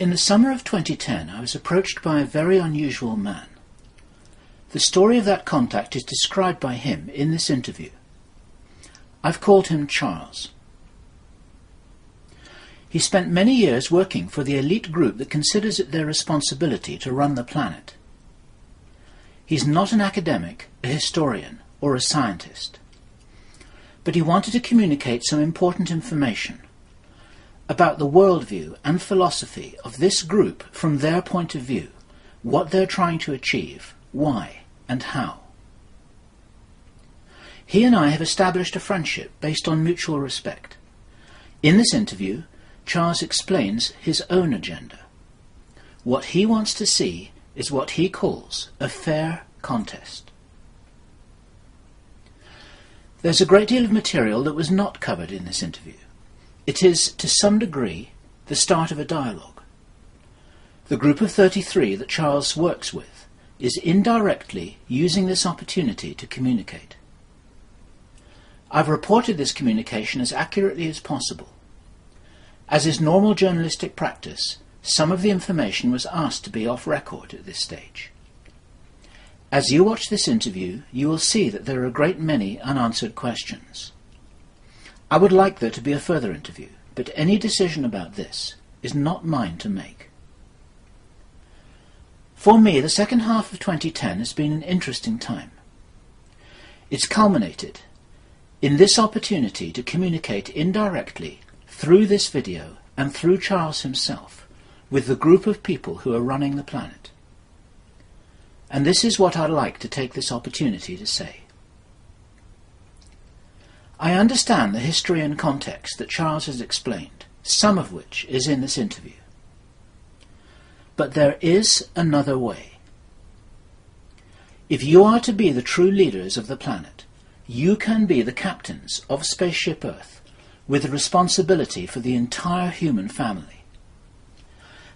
In the summer of 2010, I was approached by a very unusual man. The story of that contact is described by him in this interview. I've called him Charles. He spent many years working for the elite group that considers it their responsibility to run the planet. He's not an academic, a historian, or a scientist. But he wanted to communicate some important information about the worldview and philosophy of this group from their point of view, what they're trying to achieve, why, and how. He and I have established a friendship based on mutual respect. In this interview, Charles explains his own agenda. What he wants to see is what he calls a fair contest. There's a great deal of material that was not covered in this interview. It is, to some degree, the start of a dialogue. The group of 33 that Charles works with is indirectly using this opportunity to communicate. I've reported this communication as accurately as possible. As is normal journalistic practice, some of the information was asked to be off record at this stage. As you watch this interview, you will see that there are a great many unanswered questions. I would like there to be a further interview, but any decision about this is not mine to make. For me, the second half of 2010 has been an interesting time. It's culminated in this opportunity to communicate indirectly through this video and through Charles himself with the group of people who are running the planet. And this is what I'd like to take this opportunity to say. I understand the history and context that Charles has explained, some of which is in this interview. But there is another way. If you are to be the true leaders of the planet, you can be the captains of Spaceship Earth with the responsibility for the entire human family.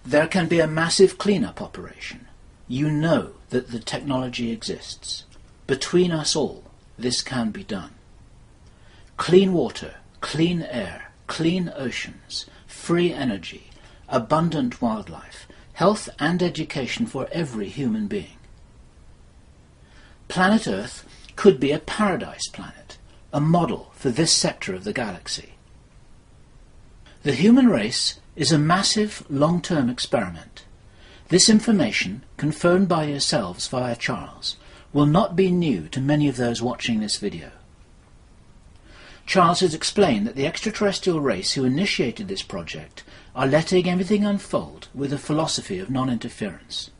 There can be a massive clean-up operation. You know that the technology exists. Between us all, this can be done. Clean water, clean air, clean oceans, free energy, abundant wildlife, health and education for every human being. Planet Earth could be a paradise planet, a model for this sector of the galaxy. The human race is a massive long-term experiment. This information, confirmed by yourselves via Charles, will not be new to many of those watching this video. Charles has explained that the extraterrestrial race who initiated this project are letting everything unfold with a philosophy of non-interference.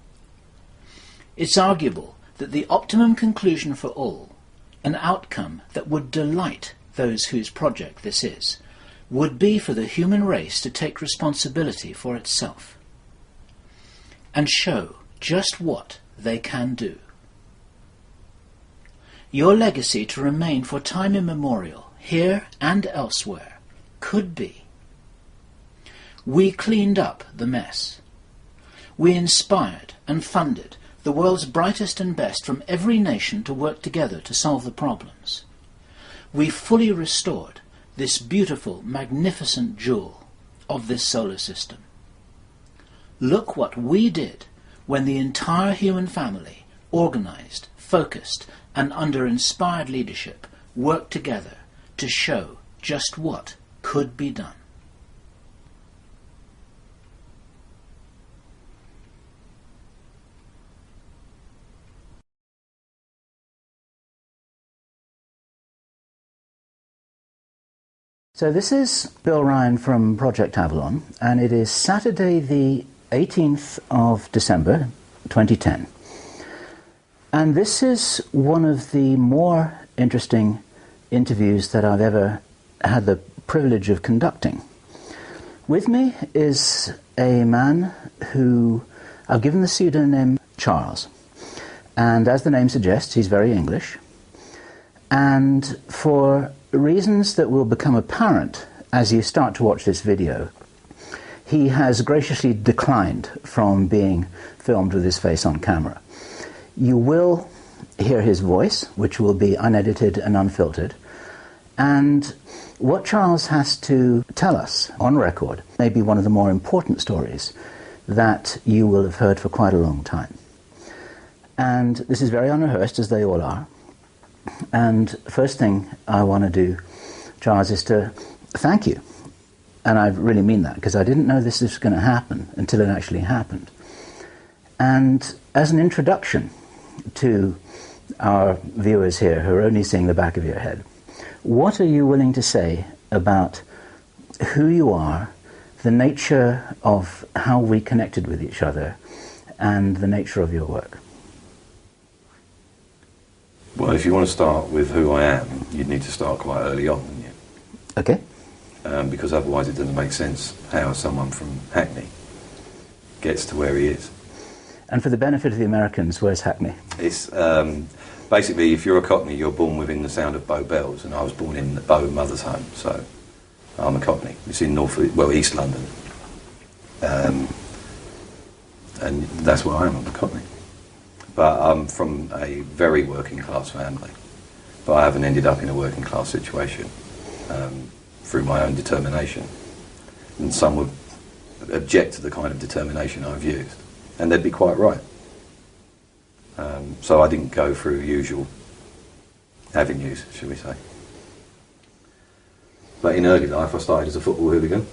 It's arguable that the optimum conclusion for all, an outcome that would delight those whose project this is, would be for the human race to take responsibility for itself and show just what they can do. Your legacy to remain for time immemorial, here and elsewhere, could be: we cleaned up the mess. We inspired and funded the world's brightest and best from every nation to work together to solve the problems. We fully restored this beautiful, magnificent jewel of this solar system. Look what we did when the entire human family, organized, focused, and under inspired leadership, worked together to show just what could be done. So this is Bill Ryan from Project Avalon, and it is Saturday the 18th of December 2010. And this is one of the more interesting interviews that I've ever had the privilege of conducting. With me is a man who I've given the pseudonym Charles. And as the name suggests, he's very English. And for reasons that will become apparent as you start to watch this video, he has graciously declined from being filmed with his face on camera. You will hear his voice, which will be unedited and unfiltered, and what Charles has to tell us on record may be one of the more important stories that you will have heard for quite a long time. And this is very unrehearsed, as they all are. And first thing I want to do, Charles, is to thank you. And I really mean that, because I didn't know this was going to happen until it actually happened. And as an introduction to our viewers here who are only seeing the back of your head, what are you willing to say about who you are, the nature of how we connected with each other, and the nature of your work? Well, if you want to start with who I am, you'd need to start quite early on, wouldn't you? Okay. Because otherwise it doesn't make sense how someone from Hackney gets to where he is. And for the benefit of the Americans, where's Hackney? It's basically, if you're a Cockney, you're born within the sound of Bow Bells, and I was born in the Bow mother's home, so I'm a Cockney. It's in East London, and that's where I am. I'm a Cockney, but I'm from a very working class family, but I haven't ended up in a working class situation through my own determination, and some would object to the kind of determination I've used, and they'd be quite right. So I didn't go through usual avenues, shall we say. But in early life I started as a football hooligan.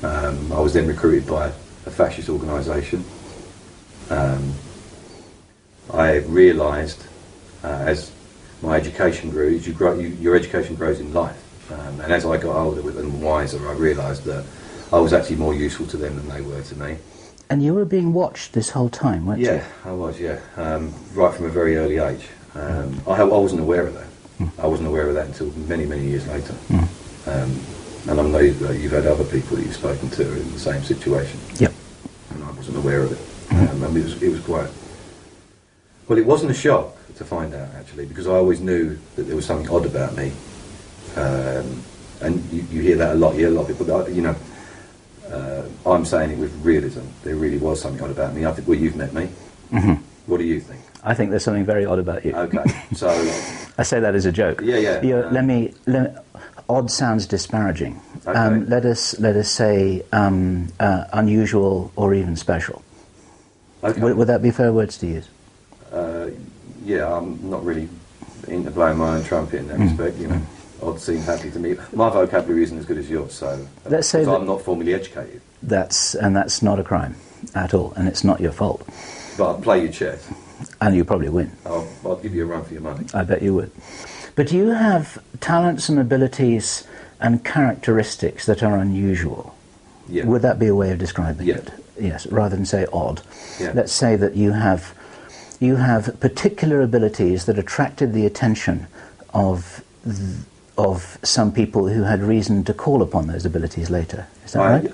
I was then recruited by a fascist organisation. I realised as my education grew, your education grows in life. And as I got older and wiser, I realised that I was actually more useful to them than they were to me. And you were being watched this whole time, weren't you? Yeah, I was, yeah. Right from a very early age. I wasn't aware of that. I wasn't aware of that until many, many years later. And I know that you've had other people that you've spoken to in the same situation. Yep. And I wasn't aware of it. And it was quite... Well, it wasn't a shock to find out, actually, because I always knew that there was something odd about me. And you hear that a lot. You hear a lot of people, you know... I'm saying it with realism. There really was something odd about me. I think, well, you've met me. What do you think? I think there's something very odd about you. Okay, so... I say that as a joke. Yeah. Let me odd sounds disparaging. Okay. Let us say unusual or even special. Okay. Would that be fair words to use? Yeah, I'm not really into blowing my own trumpet in that respect, you know. Odd seems happy to me. My vocabulary isn't as good as yours, so let's say I'm not formally educated. That's not a crime at all, and it's not your fault. But I'll play you chess. And you probably win. I'll give you a run for your money. I bet you would. But you have talents and abilities and characteristics that are unusual. Yeah. Would that be a way of describing Yeah. it? Yes, rather than say odd. Yeah. Let's say that you have particular abilities that attracted the attention of some people who had reason to call upon those abilities later. Is that right?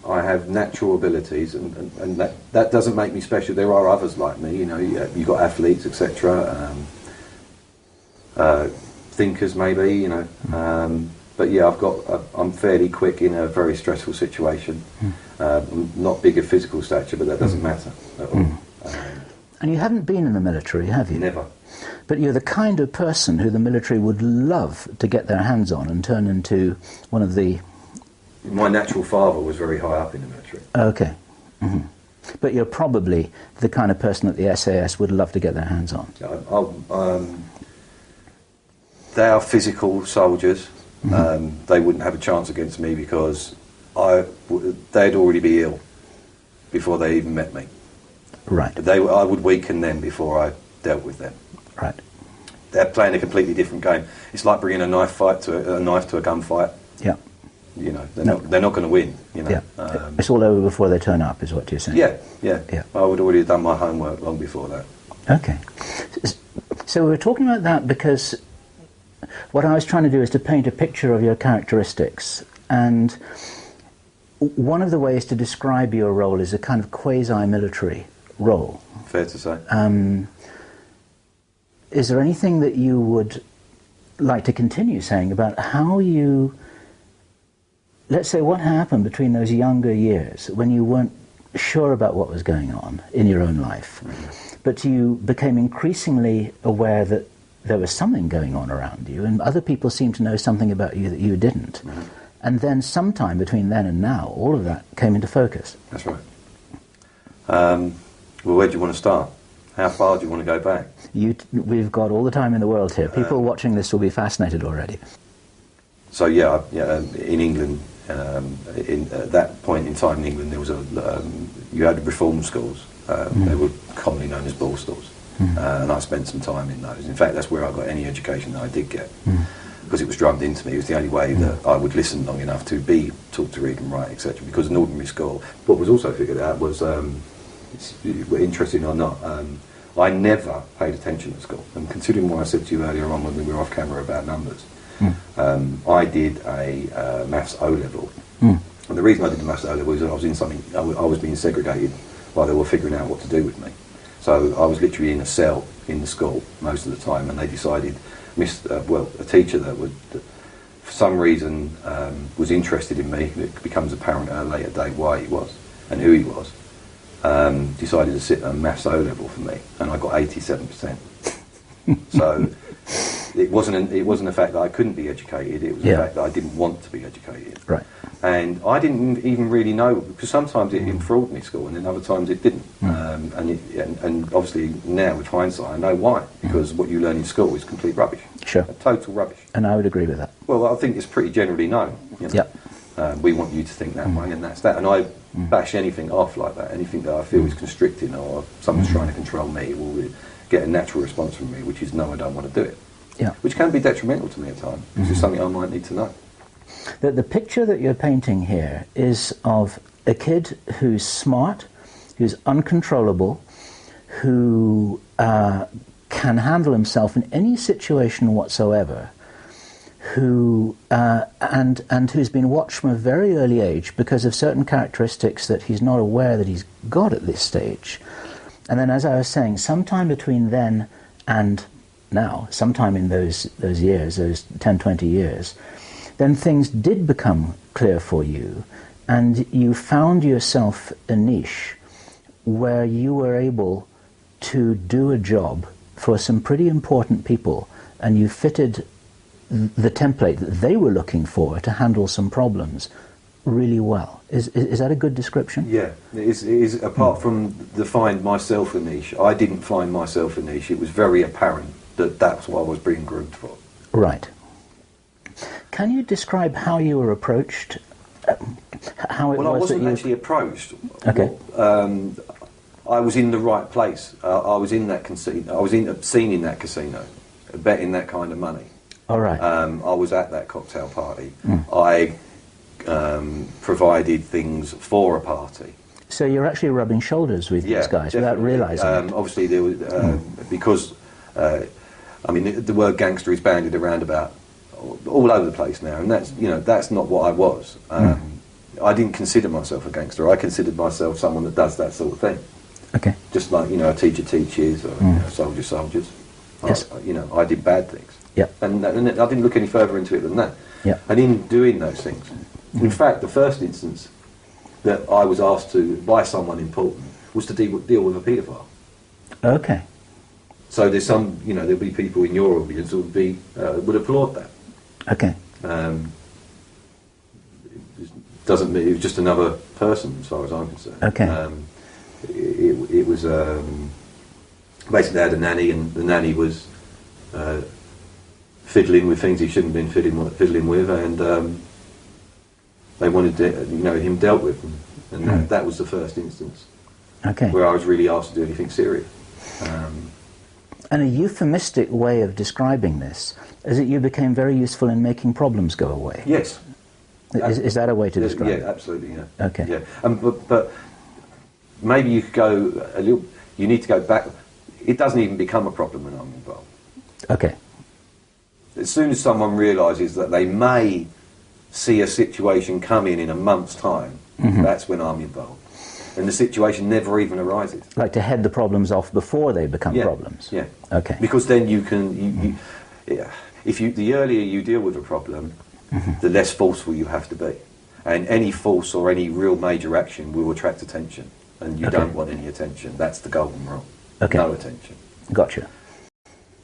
I have natural abilities, and that doesn't make me special. There are others like me, you know. You've got athletes, etc. Thinkers, maybe, you know. But yeah, I'm fairly quick in a very stressful situation. I'm not big of physical stature, but that doesn't matter at all. And you haven't been in the military, have you? Never. But you're the kind of person who the military would love to get their hands on and turn into one of the... My natural father was very high up in the military. Okay. But you're probably the kind of person that the SAS would love to get their hands on. They are physical soldiers. They wouldn't have a chance against me because they'd already be ill before they even met me. Right. I would weaken them before I dealt with them. Right. They're playing a completely different game. It's like bringing a knife to a gunfight. Yeah. You know, they're not going to win. You know. Yeah. It's all over before they turn up, is what you're saying. Yeah. I would already have done my homework long before that. Okay. So we were talking about that because what I was trying to do is to paint a picture of your characteristics, and one of the ways to describe your role is a kind of quasi-military role. Fair to say. Is there anything that you would like to continue saying about how you, let's say, what happened between those younger years when you weren't sure about what was going on in your own life, but you became increasingly aware that there was something going on around you, and other people seemed to know something about you that you didn't. And then sometime between then and now, all of that came into focus. That's right. Well, where do you want to start? How far do you want to go back? We've got all the time in the world here. People watching this will be fascinated already. So in England, at that point in time in England, there was you had reform schools. They were commonly known as borstalls, and I spent some time in those. In fact, that's where I got any education that I did get, because it was drummed into me. It was the only way that I would listen long enough to be taught to read and write, etc. Because an ordinary school. What was also figured out was, interesting or not, I never paid attention at school. And considering what I said to you earlier on when we were off camera about numbers, I did a maths O level, and the reason I did the maths O level is that I was being segregated while they were figuring out what to do with me. So I was literally in a cell in the school most of the time, and they decided, a teacher that would, for some reason, was interested in me. It becomes apparent at a later date why he was and who he was. Decided to sit a maths O level for me, and I got 87%. So it wasn't the fact that I couldn't be educated, it was the fact that I didn't want to be educated. Right. And I didn't even really know, because sometimes it enthralled me, school, and then other times it didn't. And obviously now with hindsight I know why, because what you learn in school is complete rubbish. Sure. Total rubbish. And I would agree with that. Well, I think it's pretty generally known. You know? We want you to think that way, and that's that. And I bash anything off like that, anything that I feel is constricting or someone's trying to control me will get a natural response from me, which is no, I don't want to do it. Yeah. Which can be detrimental to me at times, which is something I might need to know. The picture that you're painting here is of a kid who's smart, who's uncontrollable, who can handle himself in any situation whatsoever, who and who's been watched from a very early age because of certain characteristics that he's not aware that he's got at this stage. And then, as I was saying, sometime between then and now, sometime in those years, those 10, 20 years, then things did become clear for you, and you found yourself a niche where you were able to do a job for some pretty important people, and you fitted the template that they were looking for to handle some problems really well. Is that a good description? Yeah, it is. Apart from the find myself a niche, I didn't find myself a niche. It was very apparent that that's what I was being groomed for. Right. Can you describe how you were approached? How it was I wasn't that you... actually approached. Okay. I was in the right place. I was in that casino. I was seen in that casino, betting that kind of money. All right. I was at that cocktail party. I provided things for a party. So you're actually rubbing shoulders with these guys without realising it. Obviously, there was because the word gangster is bandied around about all over the place now, and that's not what I was. I didn't consider myself a gangster. I considered myself someone that does that sort of thing. Okay. Just like a teacher teaches, or soldiers. Yes. I did bad things. Yeah. And I didn't look any further into it than that. Yeah. And in doing those things, in fact, the first instance that I was asked to by someone important was to deal with a paedophile. Okay. So there's some, there'll be people in your audience who would applaud that. Okay. Doesn't mean it was just another person, as far as I'm concerned. Okay. It was basically they had a nanny, and the nanny was fiddling with things he shouldn't have been fiddling with, and they wanted him dealt with, and that was the first instance. Okay. Where I was really asked to do anything serious. And a euphemistic way of describing this is that you became very useful in making problems go away. Yes. Is that a way to describe it? Yeah, absolutely, yeah. Okay. Yeah. But maybe you could go a little... You need to go back... It doesn't even become a problem when I'm involved. Okay. As soon as someone realises that they may see a situation come in a month's time, that's when I'm involved. And the situation never even arises. Like to head the problems off before they become problems? Yeah. Okay. Because then you can... the earlier you deal with a problem, the less forceful you have to be. And any force or any real major action will attract attention. And you don't want any attention. That's the golden rule. Okay. No attention. Gotcha.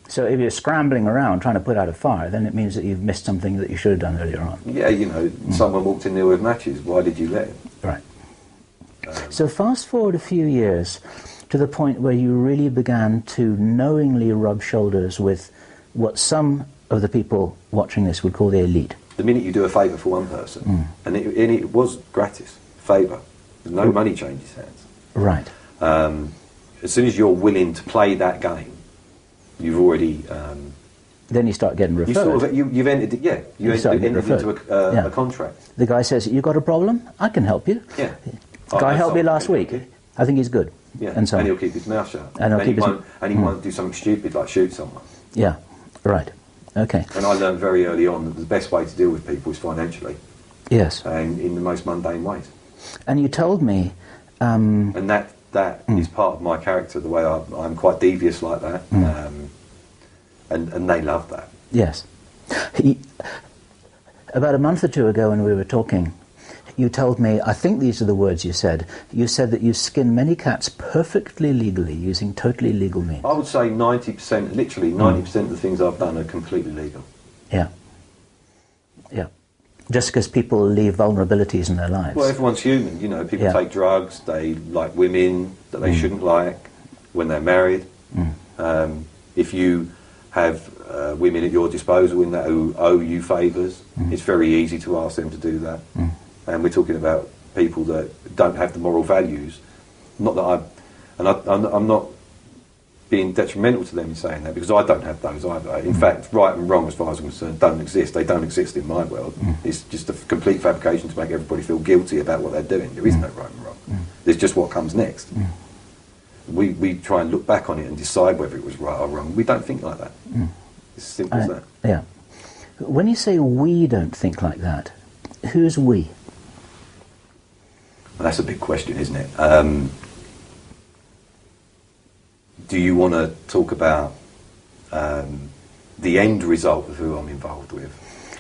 So if you're scrambling around trying to put out a fire, then it means that you've missed something that you should have done earlier on. Yeah, someone walked in there with matches. Why did you let him? Right. So fast forward a few years to the point where you really began to knowingly rub shoulders with what some of the people watching this would call the elite. The minute you do a favour for one person, and it was gratis, favour, no money changes hands. Right. As soon as you're willing to play that game, you've already... then you start getting referred. You've entered it, yeah. You entered into a contract. The guy says, you got a problem? I can help you. Yeah. The guy helped me last week. I think he's good. Yeah. And so on. And he'll keep his mouth shut. And he won't do something stupid like shoot someone. Yeah. Right. Okay. And I learned very early on that the best way to deal with people is financially. Yes. And in the most mundane ways. And you told me... and that is part of my character, the way I'm quite devious like that. And they love that. Yes. About a month or two ago when we were talking, you told me, I think these are the words you said that you skin many cats perfectly legally using totally legal means. I would say 90%, literally 90% of the things I've done are completely legal. Yeah. Yeah. Just because people leave vulnerabilities in their lives. Well, everyone's human, people take drugs, they like women that they shouldn't like when they're married. If you have women at your disposal who owe you favours, it's very easy to ask them to do that. And we're talking about people that don't have the moral values. Not that I'm not being detrimental to them in saying that, because I don't have those either. In fact, right and wrong, as far as I'm concerned, don't exist. They don't exist in my world. It's just a complete fabrication to make everybody feel guilty about what they're doing. There is no right and wrong. There's just what comes next. We try and look back on it and decide whether it was right or wrong. We don't think like that. It's as simple as that. Yeah. When you say we don't think like that, who's we? Well, that's a big question, isn't it? Do you want to talk about the end result of who I'm involved with?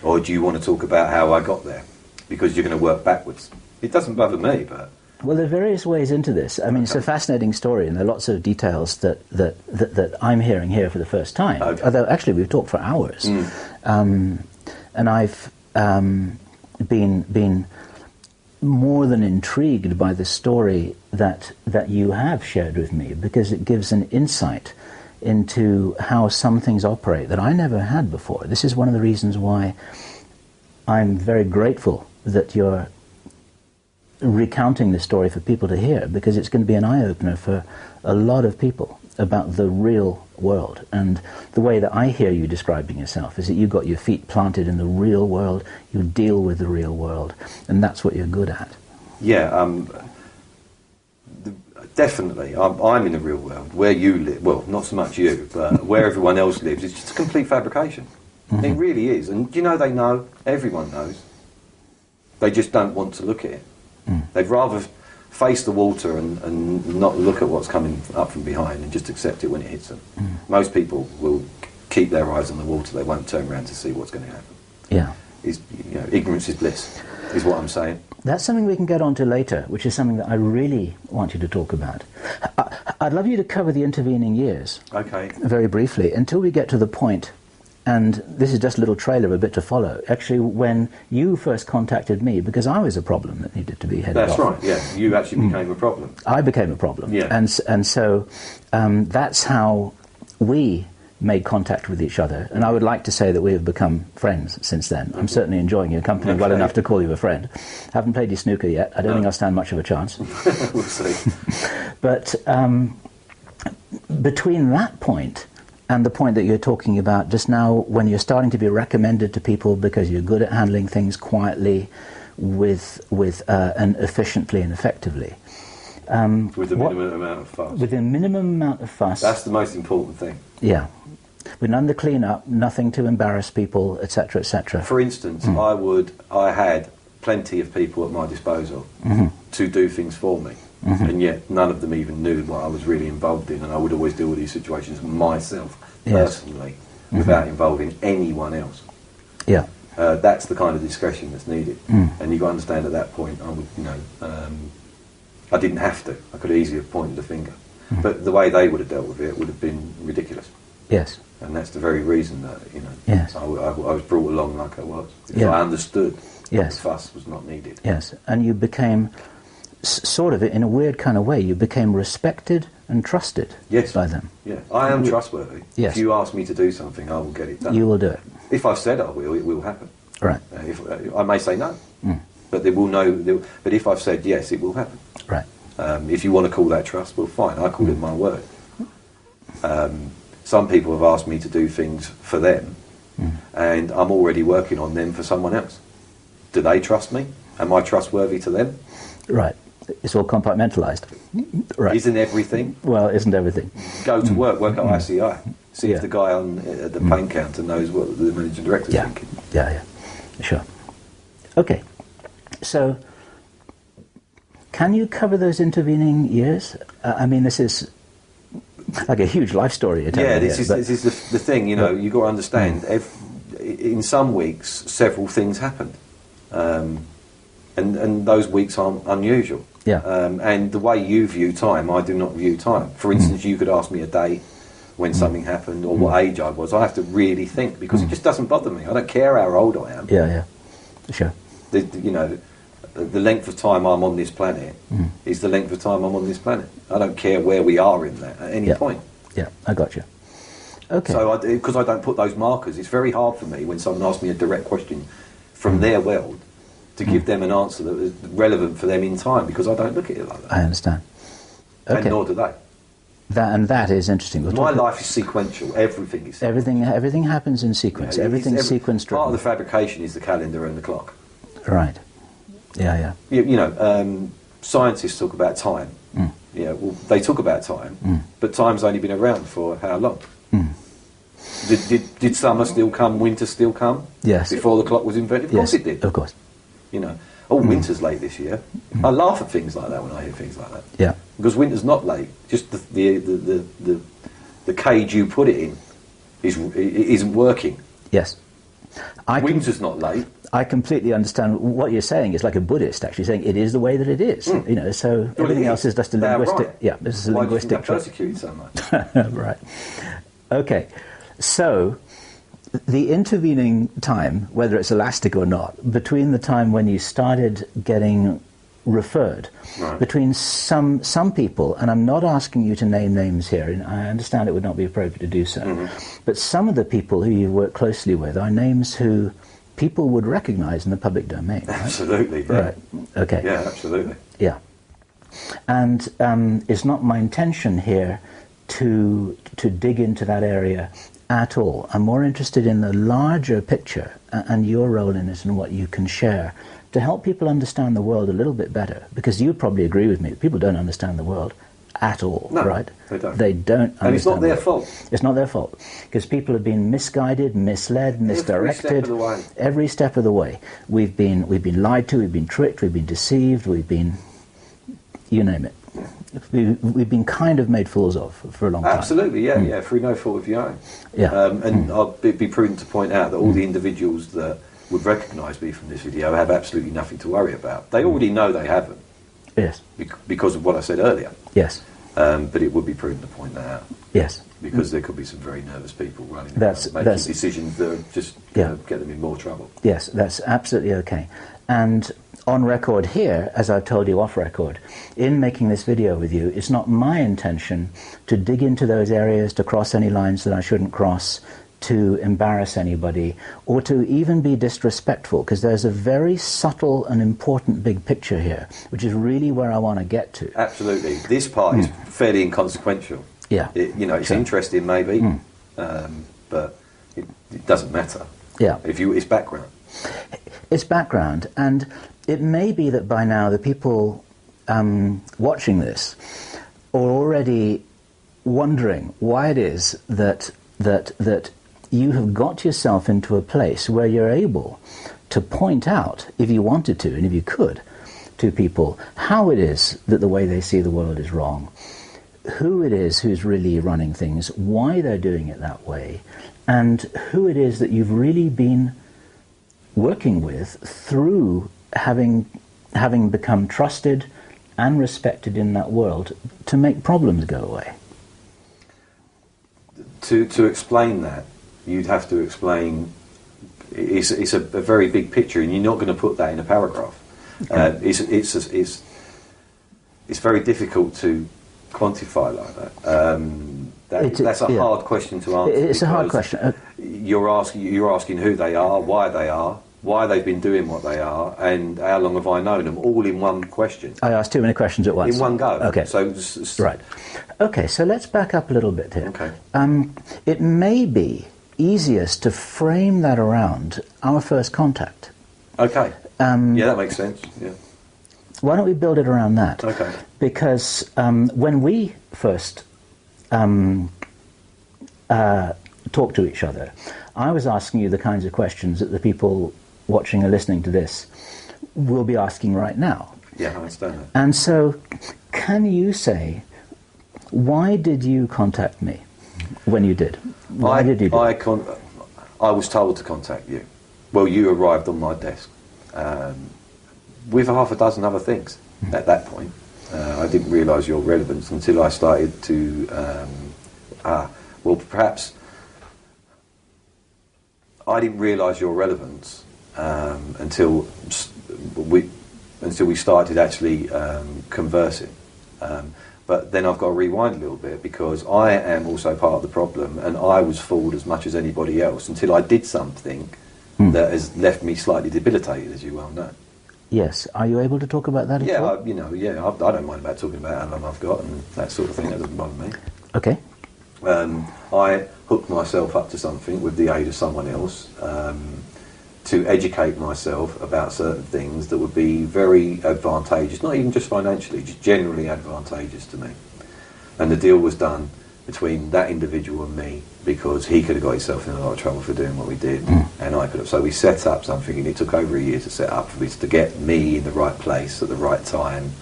Or do you want to talk about how I got there? Because you're going to work backwards. It doesn't bother me, but... Well, there are various ways into this. I mean, it's a fascinating story, and there are lots of details that I'm hearing here for the first time. Okay. Although, actually, we've talked for hours. And I've been more than intrigued by the story that you have shared with me, because it gives an insight into how some things operate that I never had before. This is one of the reasons why I'm very grateful that you're recounting this story for people to hear, because it's going to be an eye-opener for a lot of people about the real world. And the way that I hear you describing yourself is that you've got your feet planted in the real world, you deal with the real world, and that's what you're good at. Yeah, definitely. I'm in the real world. Where you live, well, not so much you, but where everyone else lives, it's just a complete fabrication. It really is. And they know, everyone knows. They just don't want to look at it. They'd rather face the water and not look at what's coming up from behind and just accept it when it hits them. Most people will keep their eyes on the water. They won't turn around to see what's going to happen. Yeah. Ignorance is bliss, is what I'm saying. That's something we can get onto later, which is something that I really want you to talk about. I'd love you to cover the intervening years. Okay. Very briefly, until we get to the point, and this is just a little trailer, a bit to follow, actually when you first contacted me, because I was a problem that needed to be headed off. That's right, yeah. You actually became a problem. I became a problem. Yeah. And so that's how we made contact with each other, and I would like to say that we have become friends since then. I'm certainly enjoying your company well enough to call you a friend. Haven't played you snooker yet. I don't think I'll stand much of a chance. We'll see. But between that point and the point that you're talking about just now, when you're starting to be recommended to people because you're good at handling things quietly, and efficiently and effectively. With a minimum amount of fuss. With a minimum amount of fuss. That's the most important thing. Yeah. With none to clean up, nothing to embarrass people, etc., etc. For instance, I had plenty of people at my disposal to do things for me. And yet none of them even knew what I was really involved in, and I would always deal with these situations myself, personally, without involving anyone else. Yeah. That's the kind of discretion that's needed. And you've got to understand at that point, I would, I didn't have to. I could easily have pointed the finger. But the way they would have dealt with it would have been ridiculous. Yes. And that's the very reason that, Yes. I was brought along like I was. Because Yeah. I understood Yes. that fuss was not needed. Yes, and you became, sort of, in a weird kind of way, you became respected and trusted Yes. by them. Yeah, I am trustworthy. Yes. If you ask me to do something, I will get it done. You will do it. If I've said I will, it will happen. Right, If I may say no, but they will know. But if I've said yes, it will happen. right. If you want to call that trust, well, fine. I call it my word. Some people have asked me to do things for them, and I'm already working on them for someone else. Do they trust me? Am I trustworthy to them? Right. It's all compartmentalized. Right. Isn't everything? Well, isn't everything? Go to work at ICI. See Yeah. if the guy at the paint counter knows what the managing director's Yeah. thinking. Yeah. Sure. Okay. So, can you cover those intervening years? I mean, this is like a huge life story you're telling Yeah, here, this is the thing. You've got to understand. In some weeks, several things happened, and those weeks aren't unusual. Yeah. And the way you view time, I do not view time. For instance, you could ask me a day when something happened or what age I was. I have to really think because it just doesn't bother me. I don't care how old I am. Yeah. Sure. The length of time I'm on this planet is the length of time I'm on this planet. I don't care where we are in that at any point. Yeah, I got you. Okay. So because I don't put those markers, it's very hard for me when someone asks me a direct question from their world to give them an answer that is relevant for them in time because I don't look at it like that. I understand. Okay. And nor do they. That is interesting. My life is sequential. Everything is sequential. Everything happens in sequence. Everything's sequence driven. Part of the fabrication is the calendar and the clock. Right. Yeah. Scientists talk about time. Yeah, well, they talk about time, but time's only been around for how long? Did summer still come, winter still come? Yes. Before the clock was invented? Of course it did. Of course. Winter's late this year. I laugh at things like that when I hear things like that. Yeah. Because winter's not late. Just the cage you put it in isn't working. Yes. Winter's not late. I completely understand what you're saying. It's like a Buddhist actually saying it is the way that it is. So everything else is just a linguistic. Right. Yeah, this is a Why linguistic. do you think they're persecuted so much? Right. Okay. So the intervening time, whether it's elastic or not, between the time when you started getting referred, between some people, and I'm not asking you to name names here, and I understand it would not be appropriate to do so, but some of the people who you work closely with are names who people would recognize in the public domain. Right? Absolutely. Yeah. Right. Okay. Yeah, absolutely. Yeah. And it's not my intention here to dig into that area at all. I'm more interested in the larger picture and your role in it and what you can share to help people understand the world a little bit better. Because you probably agree with me that people don't understand the world at all, no, right? They don't. They don't understand. And it's not their the fault. world. It's not their fault. Because people have been misguided, misled, misdirected. Every step of the way. Every step of the way. We've been lied to, we've been tricked, we've been deceived, we've been, you name it. We've been kind of made fools of for a long time. Absolutely, yeah, through no fault of your own. Yeah. And I'll be prudent to point out that all the individuals that would recognise me from this video have absolutely nothing to worry about. They already know they haven't. Yes. Because of what I said earlier. Yes. But it would be prudent to point that out. Yes. Because there could be some very nervous people running around making decisions that are just get them in more trouble. Yes, that's absolutely okay. And on record here, as I've told you off record, in making this video with you, it's not my intention to dig into those areas, to cross any lines that I shouldn't cross, to embarrass anybody, or to even be disrespectful, because there's a very subtle and important big picture here, which is really where I want to get to. Absolutely. This part is fairly inconsequential. Yeah. It's interesting maybe, but it doesn't matter. Yeah. It's background. It's background, and it may be that by now the people watching this are already wondering why it is that you have got yourself into a place where you're able to point out, if you wanted to, and if you could, to people how it is that the way they see the world is wrong, who it is who's really running things, why they're doing it that way, and who it is that you've really been working with through having become trusted and respected in that world to make problems go away. to explain that, you'd have to explain. It's a very big picture, and you're not going to put that in a paragraph. It's very difficult to quantify like that. That's a hard question to answer. It's a hard question. You're asking who they are, why they've been doing what they are, and how long have I known them, all in one question. I asked too many questions at once. In one go. Okay. So right. Okay, so let's back up a little bit here. Okay. It may be easiest to frame that around our first contact. Okay. Yeah, that makes sense. Yeah. Why don't we build it around that? Okay. Because when we first talked to each other, I was asking you the kinds of questions that the people watching or listening to this will be asking right now. Yeah, I understand that. And so, can you say, why did you contact me when you did? Why did you do it? I was told to contact you. Well, you arrived on my desk with half a dozen other things at that point. I didn't realise your relevance until I started to, perhaps I didn't realise your relevance until we started actually conversing. But then I've got to rewind a little bit, because I am also part of the problem, and I was fooled as much as anybody else until I did something that has left me slightly debilitated, as you well know. Yes. Are you able to talk about that at all? I don't mind about talking about how long I've got and that sort of thing. That doesn't bother me. Okay. I hooked myself up to something with the aid of someone else to educate myself about certain things that would be very advantageous, not even just financially, just generally advantageous to me. And the deal was done between that individual and me, because he could have got himself in a lot of trouble for doing what we did, and I could have. So we set up something, and it took over a year to set up, for me to get me in the right place at the right time,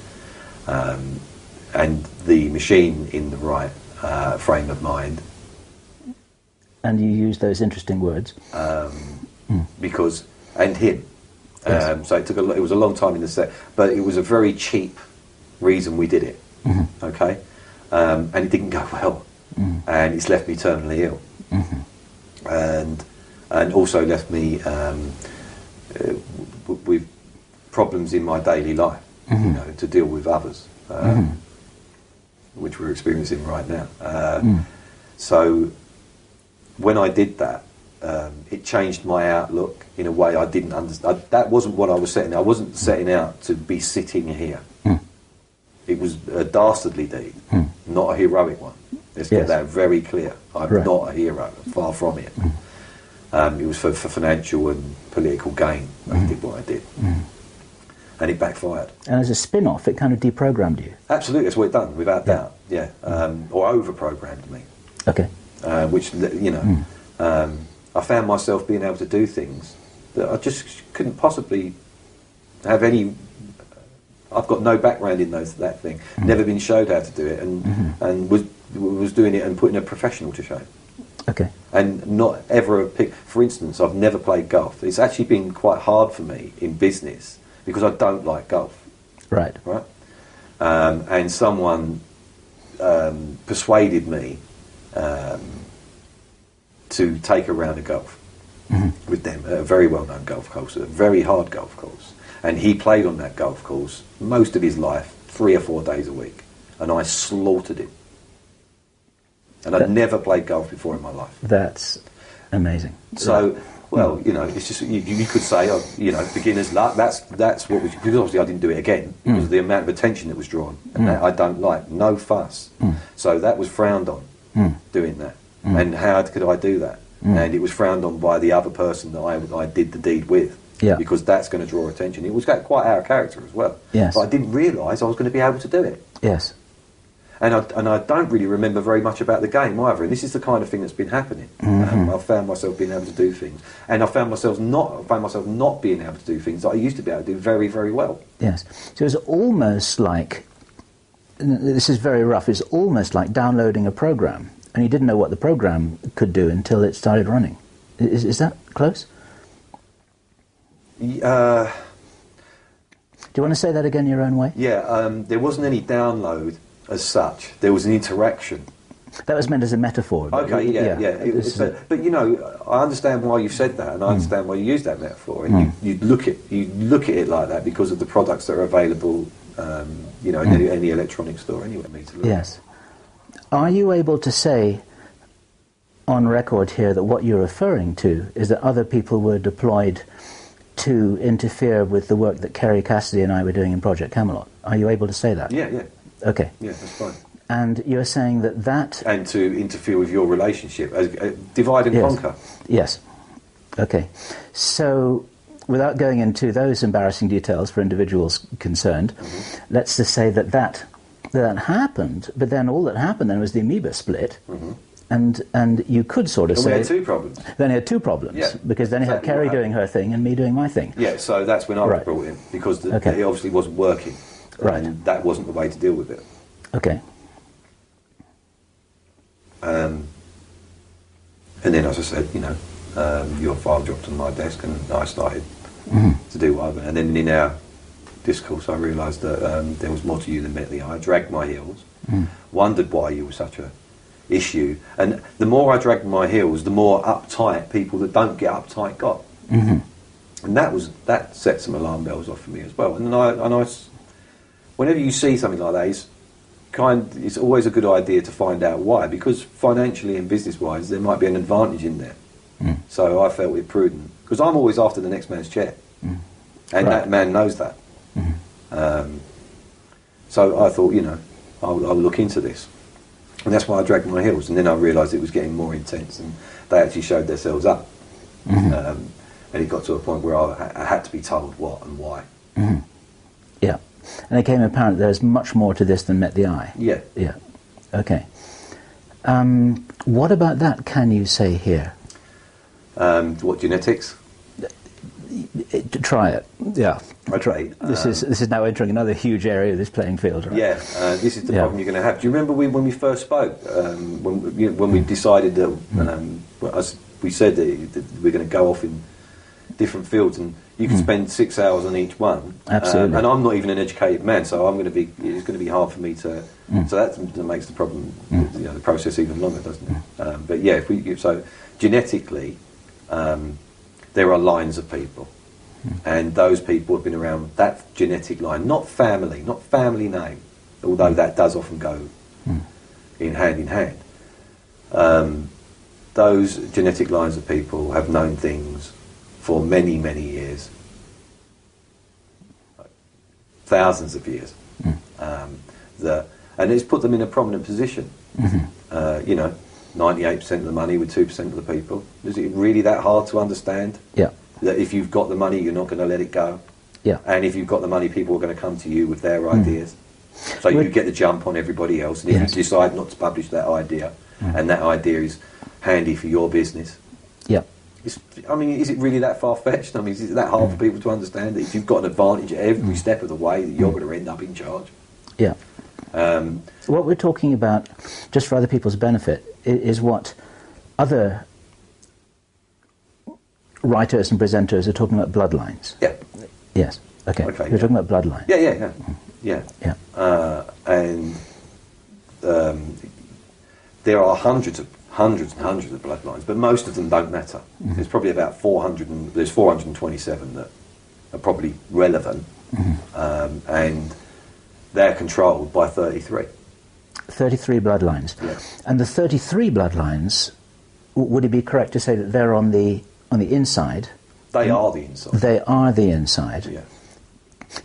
and the machine in the right frame of mind. And you use those interesting words. Because, and him. Yes. So it was a long time in the set, but it was a very cheap reason we did it. Okay? And it didn't go well. And it's left me terminally ill. And also left me with problems in my daily life, to deal with others, which we're experiencing right now. So when I did that, it changed my outlook in a way I didn't understand. That wasn't what I was setting. I wasn't setting out to be sitting here. It was a dastardly deed, not a heroic one. Let's get that very clear. I'm not a hero, far from it. It was for financial and political gain. I did what I did. And it backfired. And as a spin-off, it kind of deprogrammed you. Absolutely, that's what it done, without doubt. Yeah, or over-programmed me. Okay. Which, I found myself being able to do things that I just couldn't possibly have any. I've got no background in that thing. Never been showed how to do it, and was doing it and putting a professional to shame. Okay. And not ever for instance, I've never played golf. It's actually been quite hard for me in business because I don't like golf. Right. Right. And someone persuaded me to take a round of golf with them at a very well-known golf course, a very hard golf course. And he played on that golf course most of his life, 3 or 4 days a week. And I slaughtered him. And I'd never played golf before in my life. That's amazing. So, well, it's just, you could say, beginner's luck. That's what was, because obviously I didn't do it again because of the amount of attention that was drawn. And that I don't like, no fuss. So that was frowned on, doing that. And how could I do that? And it was frowned on by the other person that I did the deed with. Yeah. Because that's going to draw attention. It was quite out of character as well. Yes. But I didn't realise I was going to be able to do it. Yes. And I don't really remember very much about the game either. And this is the kind of thing that's been happening. I found myself being able to do things, and I found myself not being able to do things that I used to be able to do very, very well. Yes. So it's almost like, this is very rough, it's almost like downloading a program, and you didn't know what the program could do until it started running. Is that close? Do you want to say that again your own way? Yeah, there wasn't any download as such. There was an interaction That was meant as a metaphor. Okay, but you know, I understand why you said that, and I understand why you use that metaphor, and you look at it like that because of the products that are available, you know, in any electronic store anyway. Yes. Are you able to say on record here that what you're referring to is that other people were deployed to interfere with the work that Kerry Cassidy and I were doing in Project Camelot? Are you able to say that? Yeah. Okay. Yeah, that's fine. And you're saying that... And to interfere with your relationship, divide and conquer. Yes. Okay. So, without going into those embarrassing details for individuals concerned, let's just say that happened, but then all that happened then was the amoeba split, and you could sort of say... we had two problems. Then you had two problems, because then you had Kerry doing her thing and me doing my thing. Yeah, so that's when I was brought in, because it obviously wasn't working, and that wasn't the way to deal with it. Okay. And then, as I said, you know, your file dropped on my desk, and I started to do what and then in our discourse, I realised that there was more to you than met the eye. I dragged my heels, wondered why you were such a issue, and the more I dragged my heels, the more uptight people that don't get uptight got, and that set some alarm bells off for me as well. And I, whenever you see something like that, it's always a good idea to find out why, because financially and business-wise there might be an advantage in there. So I felt it prudent, because I'm always after the next man's chair, and that man knows that. So I thought, you know, I'll look into this, and that's why I dragged my heels. And then I realised it was getting more intense, and they actually showed themselves up, and it got to a point where I had to be told what and why. Yeah. And it became apparent there's much more to this than met the eye. Yeah. Yeah. Okay. What about that can you say here? What, genetics? Try it. Yeah. Okay. This is now entering another huge area of this playing field, right? Yeah. This is the problem you're going to have. Do you remember when we first spoke? When we decided that we said that we're going to go off in different fields, and you can spend 6 hours on each one. Absolutely. And I'm not even an educated man, so it's going to be hard for me to. So that makes the problem, you know, the process even longer, doesn't it? But yeah, so genetically, there are lines of people, and those people have been around that genetic line, not family name, although that does often go in hand. Those genetic lines of people have known things for many, many years, thousands of years, and it's put them in a prominent position. You know, 98% of the money with 2% of the people. Is it really that hard to understand? Yeah. That if you've got the money, you're not going to let it go. Yeah. And if you've got the money, people are going to come to you with their ideas. So you get the jump on everybody else. And if you decide not to publish that idea, and that idea is handy for your business. Yeah. Is it really that far-fetched? I mean, is it that hard for people to understand that if you've got an advantage at every step of the way, that you're going to end up in charge? Yeah. What we're talking about, just for other people's benefit, is what other writers and presenters are talking about bloodlines. Yeah. Yes. Okay. You're talking about bloodlines. Yeah. And there are hundreds and hundreds of bloodlines, but most of them don't matter. There's probably about 427 that are probably relevant, and they're controlled by 33. 33 bloodlines. Yeah. And the 33 bloodlines, would it be correct to say that they're on the inside? They are the inside. They are the inside. Yeah.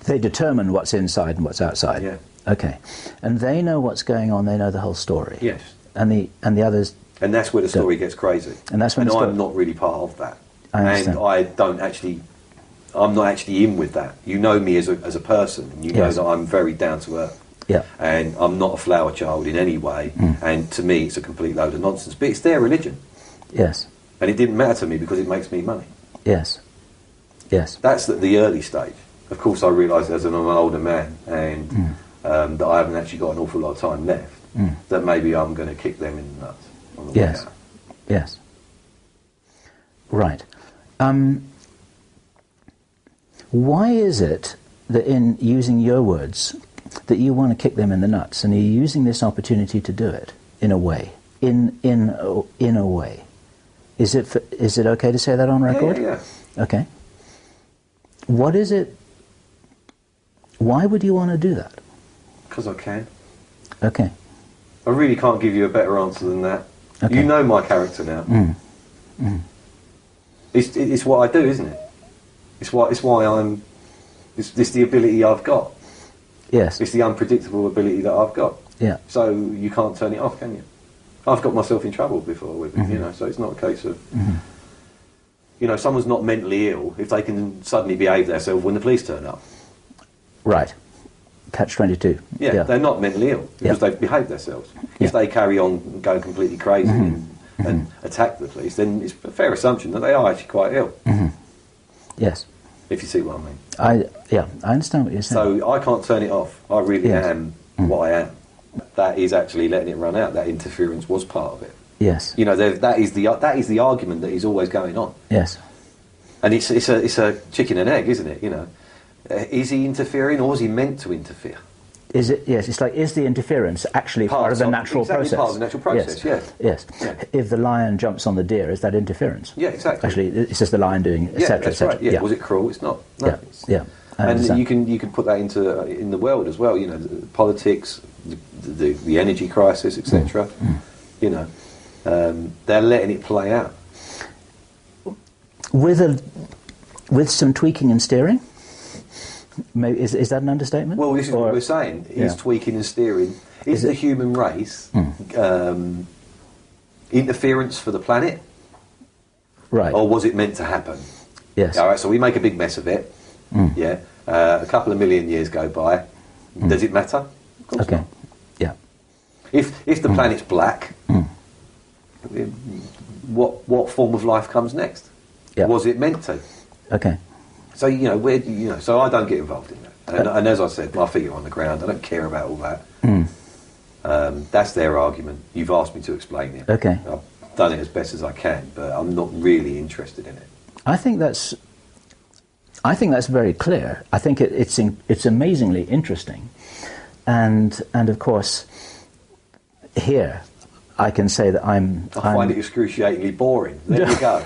They determine what's inside and what's outside. Yeah. Okay. And they know what's going on, they know the whole story. Yes. And the others. And that's where the story gets crazy. And that's when I'm not really part of that. I understand. And I'm not actually in with that. You know me as a person, and you know that I'm very down to earth. Yeah. And I'm not a flower child in any way, and to me it's a complete load of nonsense. But it's their religion. Yes. And it didn't matter to me because it makes me money. Yes. Yes. That's at the early stage. Of course I realised as I'm an older man, and that I haven't actually got an awful lot of time left, that maybe I'm going to kick them in the nuts on the way out. Yes. Right. Why is it that, in using your words, that you want to kick them in the nuts, and you're using this opportunity to do it in a way? in a way. Is it okay to say that on record? Yeah. Okay. What is it? Why would you want to do that? Because I can. Okay. I really can't give you a better answer than that. Okay. You know my character now. It's what I do, isn't it? It's why I'm. It's the ability I've got. Yes. It's the unpredictable ability that I've got. Yeah. So you can't turn it off, can you? I've got myself in trouble before with it, you know. So it's not a case of, you know, someone's not mentally ill if they can suddenly behave themselves when the police turn up. Right. Catch-22. Yeah, they're not mentally ill because they've behaved themselves. If they carry on going completely crazy and attack the police, then it's a fair assumption that they are actually quite ill. Yes. If you see what I mean. I understand what you're saying. So I can't turn it off. I really am what I am. That is actually letting it run out. That interference was part of it. Yes. You know, that is the argument that is always going on. Yes. And it's a chicken and egg, isn't it? You know, is he interfering or is he meant to interfere? Is it? Yes. It's like, is the interference actually part of the natural process? Part of the natural process. Yes. Yes. Yes. If the lion jumps on the deer, is that interference? Yeah, exactly. Actually, it's just the lion doing, etc., that's etc. right. Yeah. Was it cruel? It's not. No, Yeah. And you can put that into in the world as well. You know, the politics, the energy crisis, etc. You know, they're letting it play out with some tweaking and steering. Maybe, is that an understatement? Well, this is what we're saying. Is tweaking and steering. Is the human race interference for the planet? Right. Or was it meant to happen? Yes. All right. So we make a big mess of it. Yeah. A couple of million years go by. Does it matter? Of course not. Yeah. If the planet's black, what form of life comes next? Yeah. Was it meant to? Okay. So so I don't get involved in that. And as I said, my feet are on the ground. I don't care about all that. That's their argument. You've asked me to explain it. Okay. I've done it as best as I can, but I'm not really interested in it. I think that's very clear. I think it's amazingly interesting, and of course, here I can say that I find it excruciatingly boring. There you go.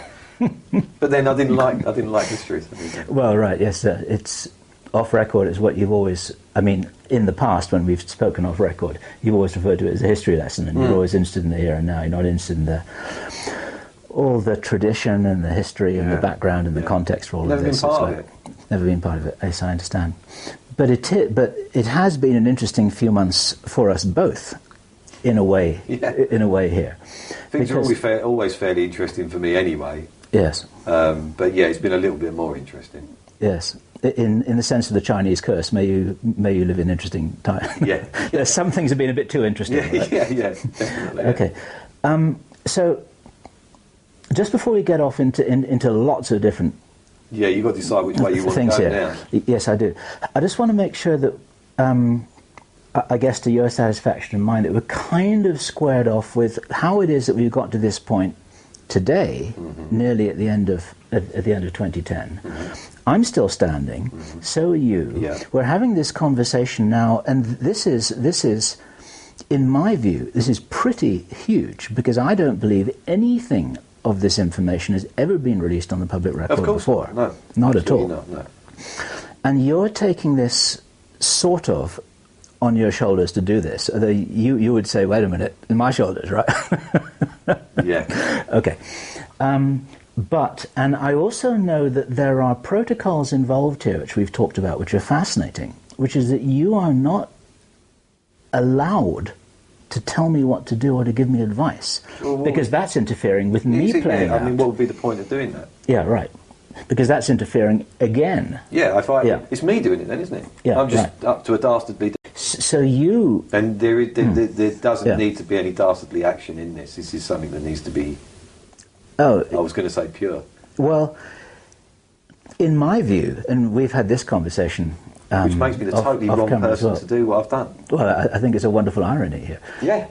But then I didn't like history. Well, right, yes, it's off record. Is what you've always. I mean, in the past when we've spoken off record, you've always referred to it as a history lesson, and you're always interested in the here and now. You're not interested in all the tradition and the history and the background and the context for all of this. Never been part of it. Yes, I understand. But it has been an interesting few months for us both, in a way. Yeah. In a way here. Things are always fairly interesting for me anyway. Yes. But yeah, it's been a little bit more interesting. Yes. In the sense of the Chinese curse, may you live in interesting times. Yeah. Some things have been a bit too interesting. Yeah, right? yeah, definitely. Okay. So, just before we get off into lots of different you've got to decide which way you want to go now. Yes, I do. I just want to make sure that, I guess to your satisfaction and mine, that we're kind of squared off with how it is that we've got to this point today, nearly at the end of 2010. I'm still standing, so are you. Yeah. We're having this conversation now, and this is, in my view, this is pretty huge, because I don't believe anything of this information has ever been released on the public record before. No, not at all. Not, no. And you're taking this sort of on your shoulders to do this. Although you would say, wait a minute, in my shoulders, right? Yeah. Okay. And I also know that there are protocols involved here, which we've talked about, which are fascinating, which is that you are not allowed to tell me what to do or to give me advice, because that's interfering with me playing out. I mean, what would be the point of doing that? Yeah, right. Because that's interfering again. Yeah, it's me doing it then, isn't it? Yeah, I'm just up to a dastardly... So you... And there doesn't need to be any dastardly action in this. This is something that needs to be... I was going to say pure. Well, in my view, and we've had this conversation... which makes me the totally wrong person to do what I've done. Well, I think it's a wonderful irony here. Yeah.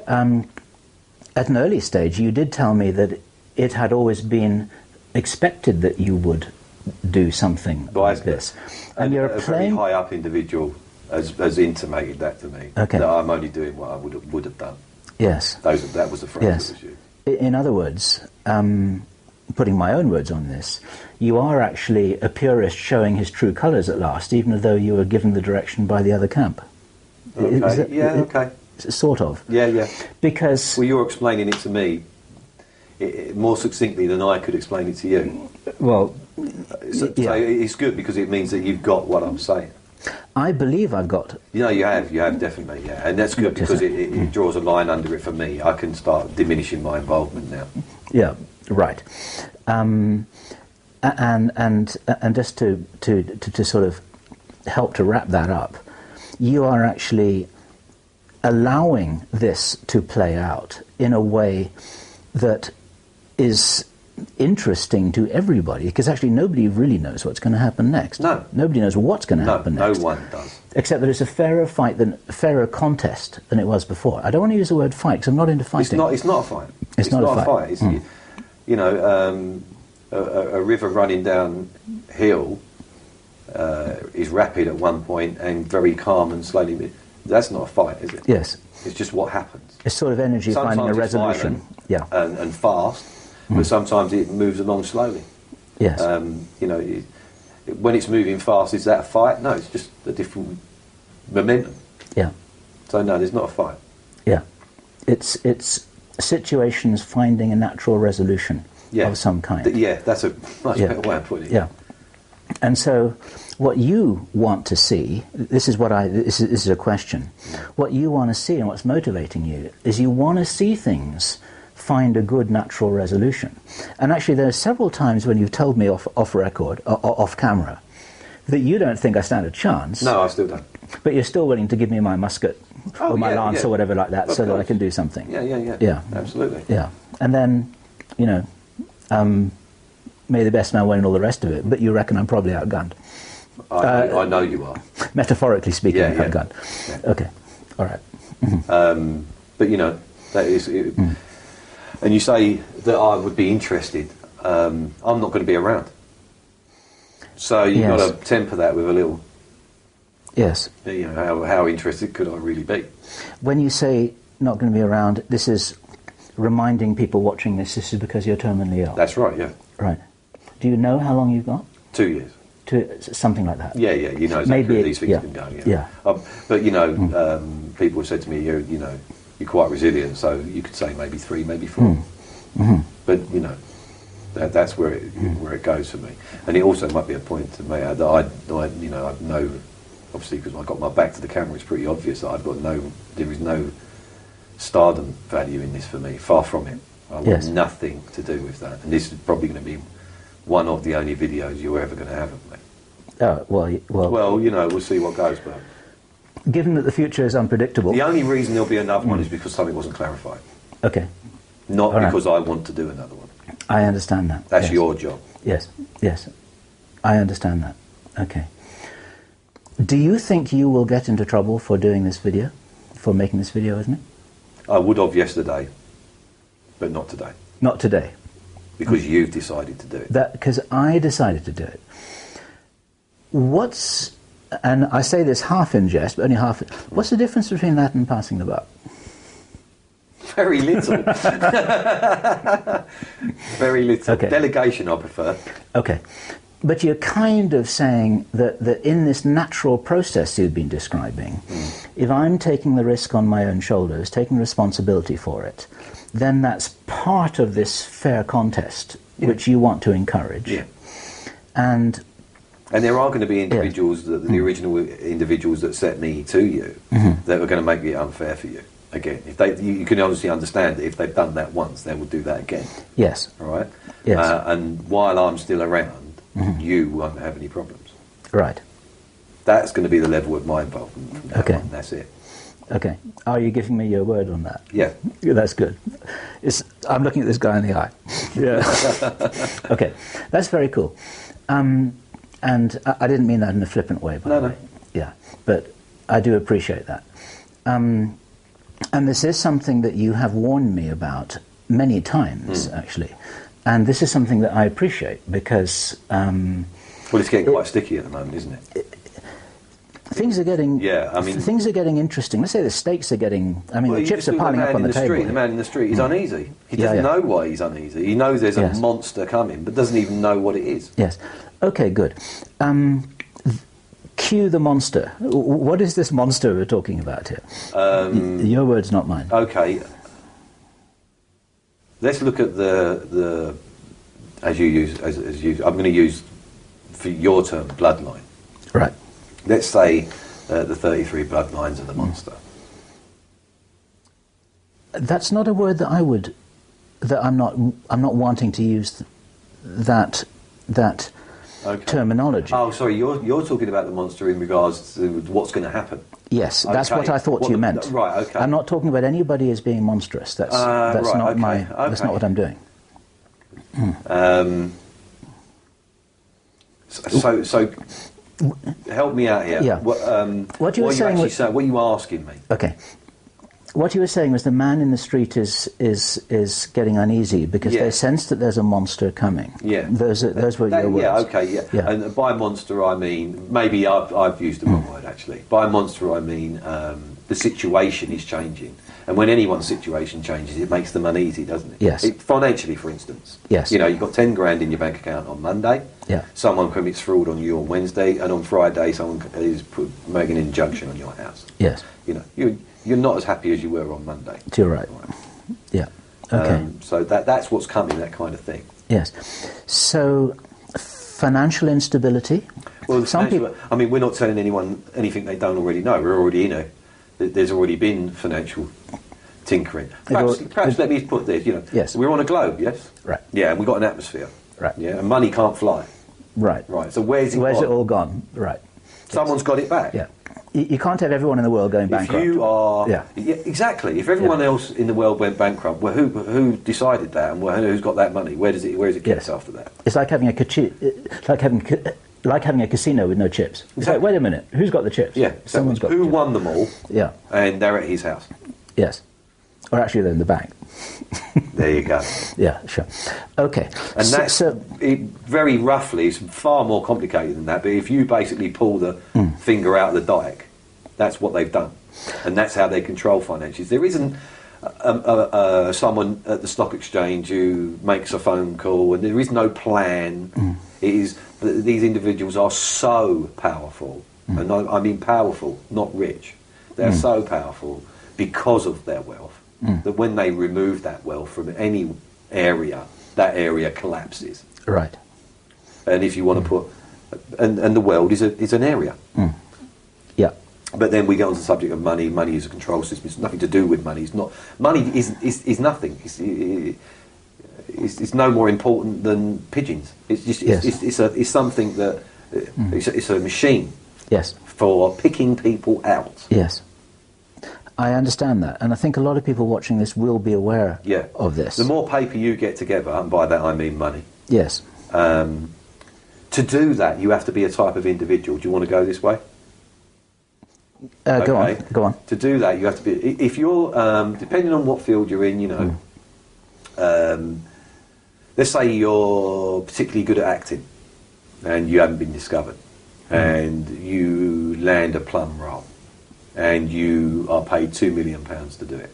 At an early stage, you did tell me that it had always been expected that you would do something like this. And you're a very high-up individual has intimated that to me, that I'm only doing what I would have done. Yes. That was the phrase Yes. that was used. In other words, putting my own words on this, you are actually a purist showing his true colours at last, even though you were given the direction by the other camp. Okay. Okay. Sort of. Yeah. Because... Well, you're explaining it to me more succinctly than I could explain it to you. Well, So it's good because it means that you've got what I'm saying. I believe I've got... You have definitely, yeah. And that's good because it draws a line under it for me. I can start diminishing my involvement now. Yeah, right. And just to sort of help to wrap that up, you are actually allowing this to play out in a way that is interesting to everybody, because actually nobody really knows what's going to happen next. No. Nobody knows what's going to happen next. No one does. Except that it's a fairer contest than it was before. I don't want to use the word fight, because I'm not into fighting. It's not a fight. It's not a fight. It's, you know, a river running downhill is rapid at one point and very calm and slowly. That's not a fight, is it? Yes. It's just what happens. It's sort of energy Sometimes finding a it's resolution. violent Yeah. and fast, but sometimes it moves along slowly. Yes. You know, when it's moving fast, is that a fight? No, it's just a different momentum. Yeah. So no, there's not a fight. Yeah. It's situations finding a natural resolution of some kind. That's a much better way of putting it. Yeah. And so what you want to see, this is a question. What you want to see and what's motivating you is you want to see things find a good natural resolution. And actually there are several times when you've told me off record, off camera, that you don't think I stand a chance. No, I still don't. But you're still willing to give me my musket or my lance or whatever like that, so that I can do something. Yeah. Absolutely. Yeah. And then, you know, may the best man win and all the rest of it, but you reckon I'm probably outgunned. I know you are. Metaphorically speaking, Yeah. outgunned. Yeah. Okay. All right. But you know, that is. And you say that I would be interested. I'm not going to be around. So you've got to temper that with a little. Yes. You know, how interested could I really be? When you say not going to be around, this is reminding people watching this is because you're terminally ill. That's right. Yeah. Right. Do you know how long you've got? 2 years. Something like that. Yeah. You know exactly these things can go. Yeah. But you know, people have said to me, you know, you're quite resilient, so you could say maybe 3, maybe 4. But you know, that's where it goes for me. And it also might be a point to me that I know, obviously, because I got my back to the camera, it's pretty obvious that there is no stardom value in this for me. Far from it. I want nothing to do with that. And this is probably going to be one of the only videos you're ever going to have of me. Oh, well, you know, we'll see what goes, but given that the future is unpredictable... The only reason there'll be another one is because something wasn't clarified. Okay. Not because I want to do another one. I understand that. That's your job. Yes. I understand that. Okay. Do you think you will get into trouble for doing this video? For making this video, isn't it? I would have yesterday, but not today. Not today? Because you've decided to do it. Because I decided to do it. And I say this half in jest, but only half... What's the difference between that and passing the buck? Very little. Very little. Okay. Delegation, I prefer. Okay. But you're kind of saying that in this natural process you've been describing, if I'm taking the risk on my own shoulders, taking responsibility for it, then that's part of this fair contest which you want to encourage. Yeah. And there are going to be individuals, the original individuals that set me to you, that are going to make it unfair for you. Again, you can obviously understand that if they've done that once, they will do that again. Yes. All right? Yes. And while I'm still around, you won't have any problems. Right. That's going to be the level of my involvement from now on. That's it. Okay. Are you giving me your word on that? Yeah. That's good. I'm looking at this guy in the eye. Yeah. Okay. That's very cool. And I didn't mean that in a flippant way, by the way. Yeah. But I do appreciate that. And this is something that you have warned me about many times, actually. And this is something that I appreciate because... well, it's getting quite sticky at the moment, isn't it? things are getting things are getting interesting. Let's say the stakes are getting. I mean, the chips are piling up on the table. The man in the street is uneasy. He doesn't know why he's uneasy. He knows there's a monster coming, but doesn't even know what it is. Yes. Okay. Good. Cue the monster. What is this monster we're talking about here? Your words, not mine. Okay. Let's look at the as you use I'm going to use for your term bloodline. Right. Let's say the 33 bloodlines of the monster. That's not a word that I'm not wanting to use that terminology. Oh, sorry, you're talking about the monster in regards to what's going to happen. Yes, that's what I thought you meant. Right, okay. I'm not talking about anybody as being monstrous. That's not that's not what I'm doing. So help me out here. Yeah. What you were saying was, what are you asking me? Okay. What you were saying was the man in the street is getting uneasy because they sense that there's a monster coming. Yeah. Those were your words. Yeah, okay, yeah. And by monster I mean, maybe I've used the wrong word actually. By monster I mean the situation is changing. And when anyone's situation changes, it makes them uneasy, doesn't it? Yes. Financially, for instance. Yes. You know, you've got 10 grand in your bank account on Monday. Yeah. Someone commits fraud on you on Wednesday, and on Friday, someone is making an injunction on your house. Yes. You know, you're not as happy as you were on Monday. You're right. Yeah. Okay. So that's what's coming, that kind of thing. Yes. So financial instability. Well, some people. I mean, we're not telling anyone anything they don't already know. We're already in a. There's already been financial tinkering. Perhaps let me put this. You know, yes. We're on a globe. Yes. Right. Yeah, and we've got an atmosphere. Right. Yeah, and money can't fly. Right. Right. So where's it all gone? Right. Someone's got it back. Yeah. You can't have everyone in the world going bankrupt. If you are, yeah, exactly. If everyone else in the world went bankrupt, well, who decided that, and who's got that money? Where is it kept after that? It's like having a casino with no chips. It's exactly. Like, wait a minute, who's got the chips? Yeah, exactly. Someone's got. Who won them all? Yeah, and they're at his house. Yes, or actually they're in the bank. There you go. Yeah, sure. Okay, and that's very roughly. It's far more complicated than that. But if you basically pull the finger out of the dike, that's what they've done, and that's how they control finances. There isn't someone at the stock exchange who makes a phone call, and there is no plan. It is these individuals are so powerful, and I mean powerful, not rich. They're so powerful because of their wealth that when they remove that wealth from any area, that area collapses. Right. And if you want to put, and the world is an area. Yeah. But then we get on to the subject of money. Money is a control system. It's nothing to do with money. It's not. Money is nothing. It's no more important than pigeons. It's just. It's something that. It's a machine. Yes. For picking people out. Yes. I understand that, and I think a lot of people watching this will be aware of this. The more paper you get together, and by that I mean money. Yes. To do that, you have to be a type of individual. Do you want to go this way? Go on. To do that, you have to be. If you're, depending on what field you're in, you know, let's say you're particularly good at acting, and you haven't been discovered, and you land a plum role, and you are paid £2 million to do it,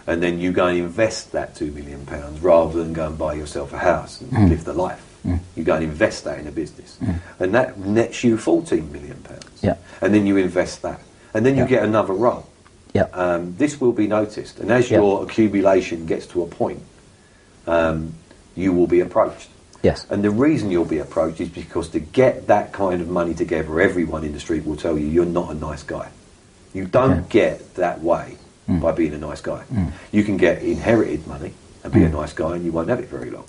and then you go and invest that £2 million rather than go and buy yourself a house and live the life. You go and invest that in a business, and that nets you £14 million. Yeah. And then you invest that, and then you get another role. Yeah. This will be noticed, and as your accumulation gets to a point, you will be approached. Yes. And the reason you'll be approached is because to get that kind of money together, everyone in the street will tell you you're not a nice guy. You don't get that way by being a nice guy. You can get inherited money and be a nice guy, and you won't have it very long.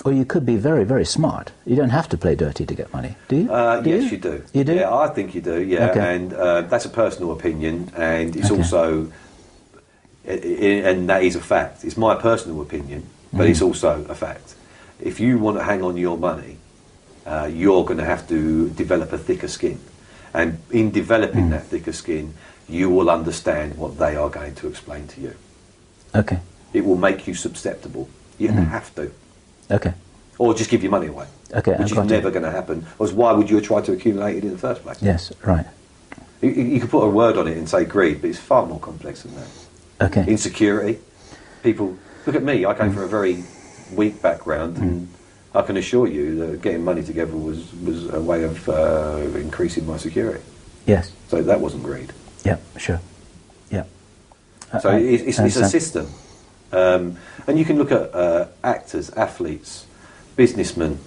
Or you could be very, very smart. You don't have to play dirty to get money, do you? Yes, you do. You do? Yeah, I think you do, yeah. Okay. And that's a personal opinion, and it's also... And that is a fact. It's my personal opinion, but it's also a fact. If you want to hang on your money, you're going to have to develop a thicker skin. And in developing that thicker skin, you will understand what they are going to explain to you. Okay. It will make you susceptible. You have to. Okay. Or just give your money away. Okay. Which is never going to happen. Because why would you try to accumulate it in the first place? Yes, right. You could put a word on it and say greed, but it's far more complex than that. Okay. Insecurity. People look at me. I came from a very weak background, and I can assure you that getting money together was a way of increasing my security. Yes. So that wasn't greed. Yeah, sure. Yeah. So it's a system, and you can look at actors, athletes, businessmen,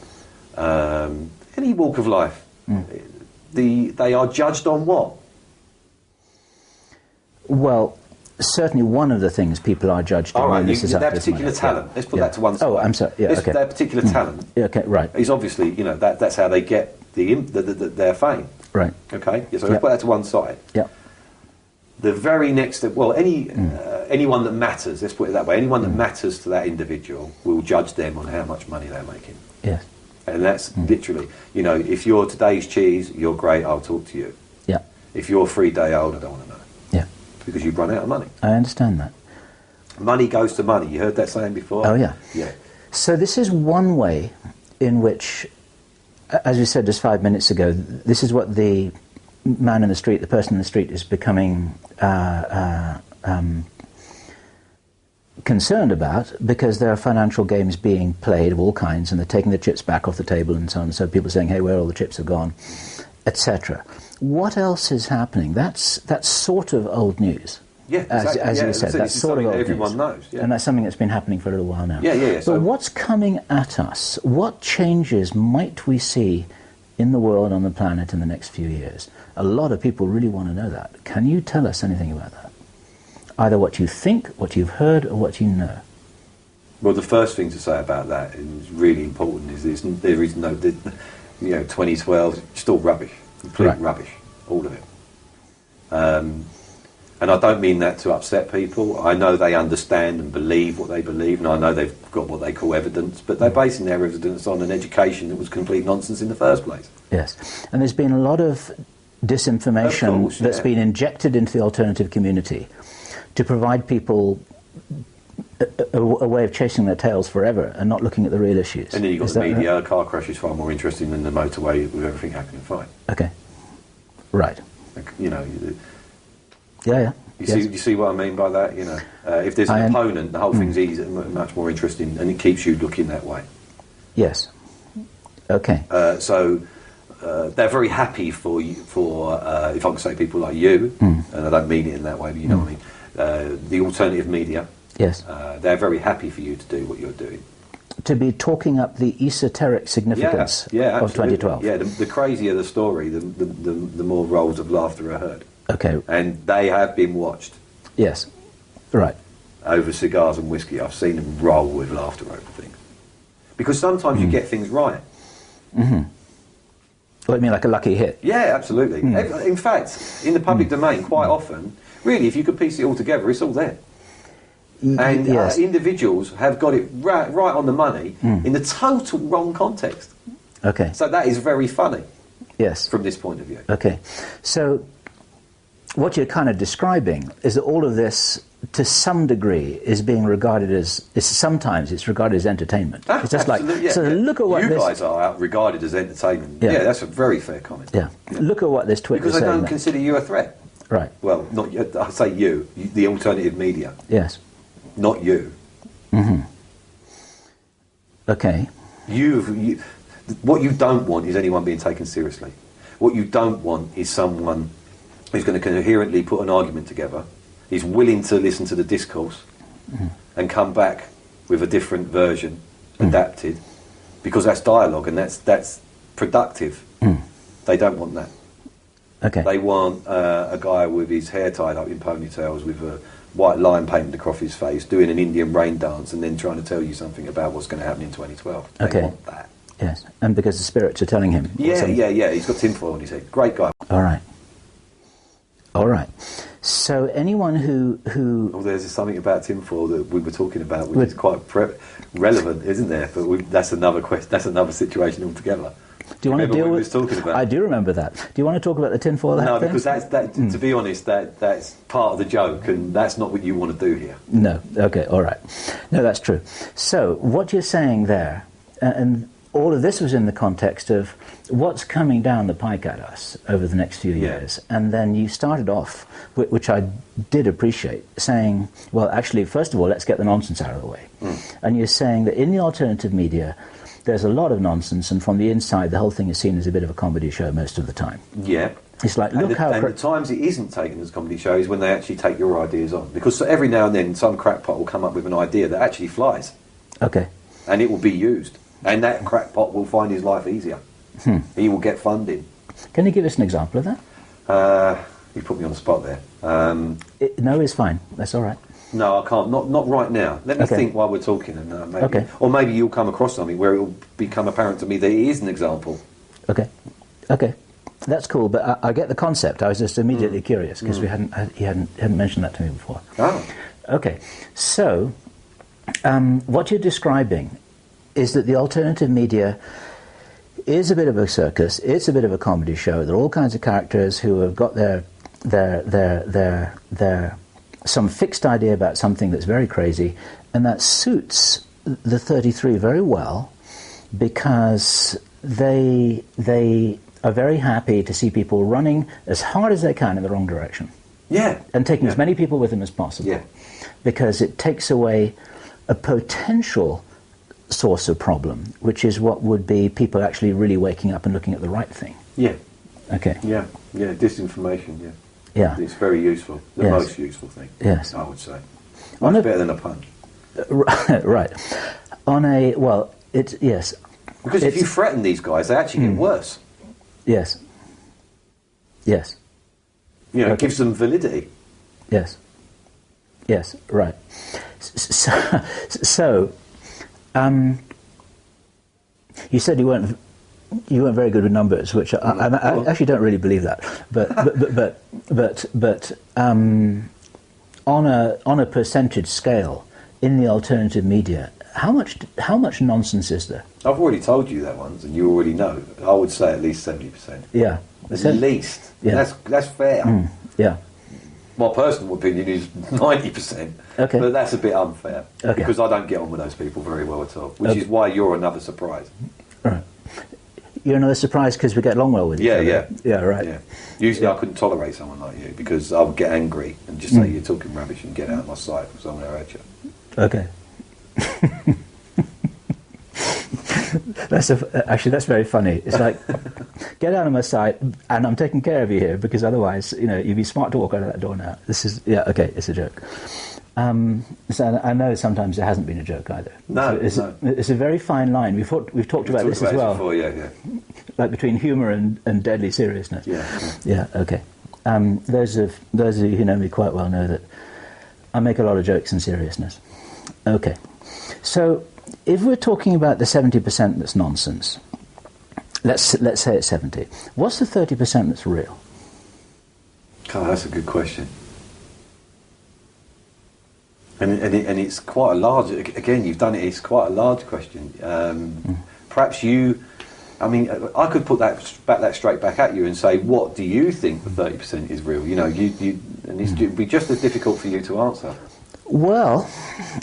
any walk of life. They are judged on what? Well, certainly one of the things people are judged on. All right, their their particular talent. Yeah. Let's put that to one side. Oh, I'm sorry. Yeah, okay. Their particular talent. Yeah, okay, right. Is obviously, that's how they get their fame. Right. Okay. So let's put that to one side. Yeah. The very next, anyone that matters. Let's put it that way. Anyone that matters to that individual will judge them on how much money they're making. Yes. And that's literally, if you're today's cheese, you're great. I'll talk to you. Yeah. If you're 3 day old, I don't want to know. Yeah. Because you've run out of money. I understand that. Money goes to money. You heard that saying before? Oh, yeah. Yeah. So this is one way in which, as you said just 5 minutes ago, this is what the man in the street, the person in the street is becoming concerned about, because there are financial games being played of all kinds, and they're taking the chips back off the table and so on. So people are saying, hey, where all the chips have gone, etc. What else is happening? That's sort of old news. Yeah, exactly. As you said, that's sort of old everyone news. Knows. Yeah. And that's something that's been happening for a little while now. Yeah. But what's coming at us? What changes might we see in the world, on the planet, in the next few years? A lot of people really want to know that. Can you tell us anything about that? Either what you think, what you've heard, or what you know. Well, the first thing to say about that is really important is there is no, 2012, just all rubbish, complete rubbish, all of it. And I don't mean that to upset people. I know they understand and believe what they believe, and I know they've got what they call evidence, but they're basing their evidence on an education that was complete nonsense in the first place. Yes, and there's been a lot of disinformation that's been injected into the alternative community to provide people a way of chasing their tails forever and not looking at the real issues. And then you've got the media. A car crash is far more interesting than the motorway with everything happening fine. Okay. Right. Yeah. You see what I mean by that? If there's an opponent, the whole thing's easy, much more interesting, and it keeps you looking that way. Yes. Okay. So they're very happy for if I can say people like you, and I don't mean it in that way, but you know what I mean. The alternative media. Yes. They're very happy for you to do what you're doing. To be talking up the esoteric significance of 2012. Yeah, the crazier the story, the more rolls of laughter are heard. Okay. And they have been watched. Yes. Right. Over cigars and whiskey. I've seen them roll with laughter over things. Because sometimes you get things right. Mm-hmm. Well, I mean like a lucky hit. Yeah, absolutely. In fact, in the public domain, quite often, really, if you could piece it all together, it's all there. And individuals have got it right on the money in the total wrong context. Okay. So that is very funny. Yes. From this point of view. Okay. So what you're kind of describing is that all of this, to some degree, is being regarded as, sometimes it's regarded as entertainment. It's just like, so look at what you guys are regarded as entertainment. Yeah, that's a very fair comment. Yeah. Look at what this Twitter is saying. Because I don't consider you a threat. Right. Well, not you, I say you, the alternative media. Yes. Not you. Mm-hmm. Okay. What you don't want is anyone being taken seriously. What you don't want is someone who's going to coherently put an argument together, is willing to listen to the discourse and come back with a different version, adapted, because that's dialogue and that's productive. They don't want that. Okay. They want a guy with his hair tied up in ponytails with a white line painted across his face, doing an Indian rain dance, and then trying to tell you something about what's going to happen in 2012. They want that. Yes, and because the spirits are telling him. Yeah. He's got tinfoil on his head. Great guy. All right. So anyone who Well, there's something about tinfoil that we were talking about, which is quite relevant, isn't there? But that's another question. That's another situation altogether. Do you want to deal what with? We was talking about? I do remember that. Do you want to talk about the tinfoil hat? No, thing? because that. To be honest, that's part of the joke, and that's not what you want to do here. No. Okay. All right. No, that's true. So what you're saying there, and all of this was in the context of what's coming down the pike at us over the next few years. And then you started off, which I did appreciate, saying, well, actually, first of all, let's get the nonsense out of the way. And you're saying that in the alternative media, there's a lot of nonsense, and from the inside, the whole thing is seen as a bit of a comedy show most of the time. Yeah. It's like, look how... And the times it isn't taken as a comedy show is when they actually take your ideas on. Because every now and then, some crackpot will come up with an idea that actually flies. Okay. And it will be used. And that crackpot will find his life easier. He will get funding. Can you give us an example of that? You put me on the spot there. No, it's fine. That's all right. No, I can't. Not right now. Let me think while we're talking. And maybe, or maybe you'll come across something where it will become apparent to me that it is an example. Okay. That's cool, but I get the concept. I was just immediately curious because you hadn't mentioned that to me before. Oh. Okay. So, what you're describing is that the alternative media is a bit of a circus. It's a bit of a comedy show. There are all kinds of characters who have got their some fixed idea about something that's very crazy, and that suits the 33 very well because they are very happy to see people running as hard as they can in the wrong direction. Yeah. And taking as many people with them as possible. Yeah. Because it takes away a potential source of problem, which is what would be people actually really waking up and looking at the right thing. Yeah. Okay. Yeah. Disinformation, yeah. Yeah. It's very useful. The most useful thing. Yes. I would say. Much better than a punch. Right. Yes. Because if you threaten these guys, they actually get worse. Yes. Yes. You know, it gives them validity. Yes. Yes, right. So you said you weren't very good with numbers, which I actually don't really believe that. But on a percentage scale in the alternative media, how much nonsense is there? I've already told you that once, and you already know. I would say at least 70%. Yeah, at least. Yeah, that's fair. Yeah. My personal opinion is 90%. Okay. But that's a bit unfair. Okay. Because I don't get on with those people very well at all. Which is why you're another surprise. Right. You're another surprise because we get along well with each other. Yeah. Yeah, right. Yeah. Usually I couldn't tolerate someone like you because I would get angry and just say you're talking rubbish and get out of my sight because I'm going to hurt you. Okay. Actually, that's very funny. It's like, get out of my sight, and I'm taking care of you here because otherwise, you'd be smart to walk out of that door now. It's a joke. So I know sometimes it hasn't been a joke either. No, it's a very fine line. We've talked about this as well. Before, yeah. Like between humour and deadly seriousness. Yeah. Okay. Those of you who know me quite well know that I make a lot of jokes and seriousness. Okay. So if we're talking about the 70% that's nonsense, let's say it's 70. What's the 30% that's real? Oh, that's a good question. And it's quite a large. Again, you've done it. It's quite a large question. Perhaps you. I mean, I could put that straight back at you and say, what do you think the 30% is real? And it'd be just as difficult for you to answer. Well,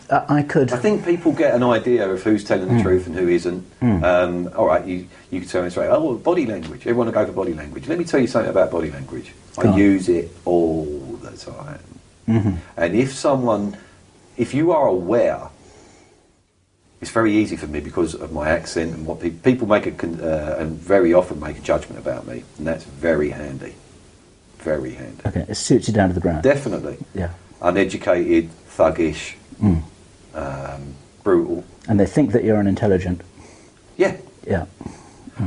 I could... I think people get an idea of who's telling the truth and who isn't. All right, you could tell me straight, body language. Everyone will go for body language. Let me tell you something about body language. I use it all the time. And if you are aware, it's very easy for me because of my accent and what people make and very often make a judgment about me. And that's very handy. Very handy. Okay, it suits you down to the ground. Definitely. Yeah. Uneducated, thuggish, brutal, and they think that you're unintelligent. Yeah.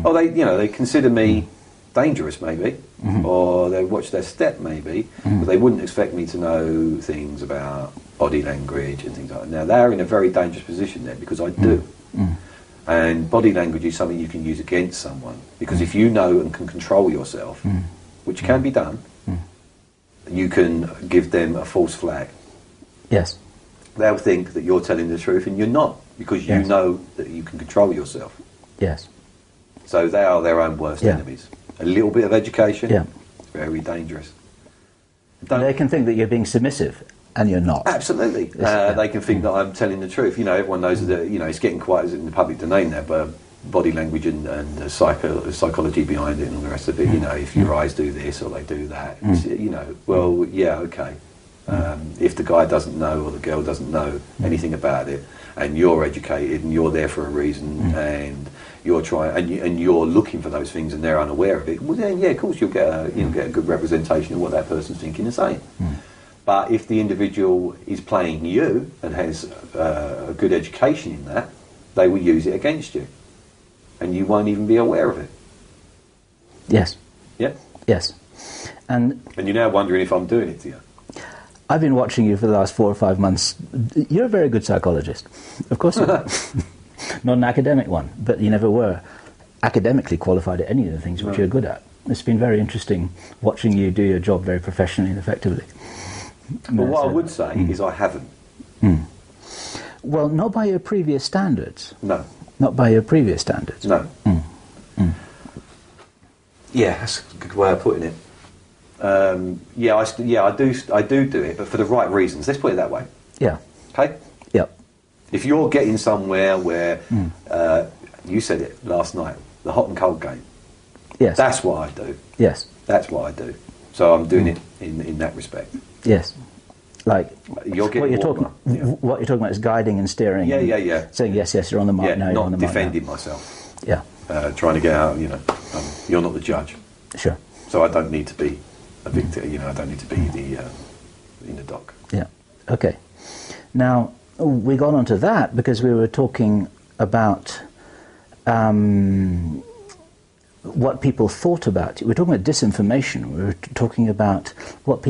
Or they consider me dangerous, maybe, or they watch their step, maybe, but they wouldn't expect me to know things about body language and things like that. Now they're in a very dangerous position there because I do, and body language is something you can use against someone because if you know and can control yourself, which can be done. You can give them a false flag. Yes. They'll think that you're telling the truth and you're not because you know that you can control yourself. Yes. So they are their own worst enemies. A little bit of education, very dangerous. They can think that you're being submissive and you're not. Absolutely. They can think that I'm telling the truth. Everyone knows that, it's getting quite in the public domain now, but body language and psychology behind it and all the rest of it. You know, if your eyes do this or they do that, you know, well, yeah, okay. If the guy doesn't know or the girl doesn't know anything about it, and you're educated and you're there for a reason, and you're trying and you're looking for those things and they're unaware of it, well then, yeah, of course you'll get a good representation of what that person's thinking and saying. But if the individual is playing you and has a good education in that, they will use it against you, and you won't even be aware of it. Yes. Yeah. Yes. And you're now wondering if I'm doing it to you. I've been watching you for the last 4 or 5 months. You're a very good psychologist. Of course you are. Not an academic one, but you never were academically qualified at any of the things which you're good at. It's been very interesting watching you do your job very professionally and effectively. But what I would say is I haven't. Well, not by your previous standards. No. Not by your previous standards. No. Yeah, that's a good way of putting it. I do it, but for the right reasons. Let's put it that way. Yeah. Okay? Yep. If you're getting somewhere where, you said it last night, the hot and cold game. Yes. That's what I do. Yes. That's what I do. So I'm doing it in that respect. Yes. Like, you're getting what you're talking about is guiding and steering. Yeah. Saying, yes, you're on the mark now, you're on the mark now. Not defending myself. Yeah. Trying to get out, you're not the judge. Sure. So I don't need to be a victim, I don't need to be in the dock. Yeah. Okay. Now, we got onto that because we were talking about what people thought about you. We were talking about disinformation. We were talking about what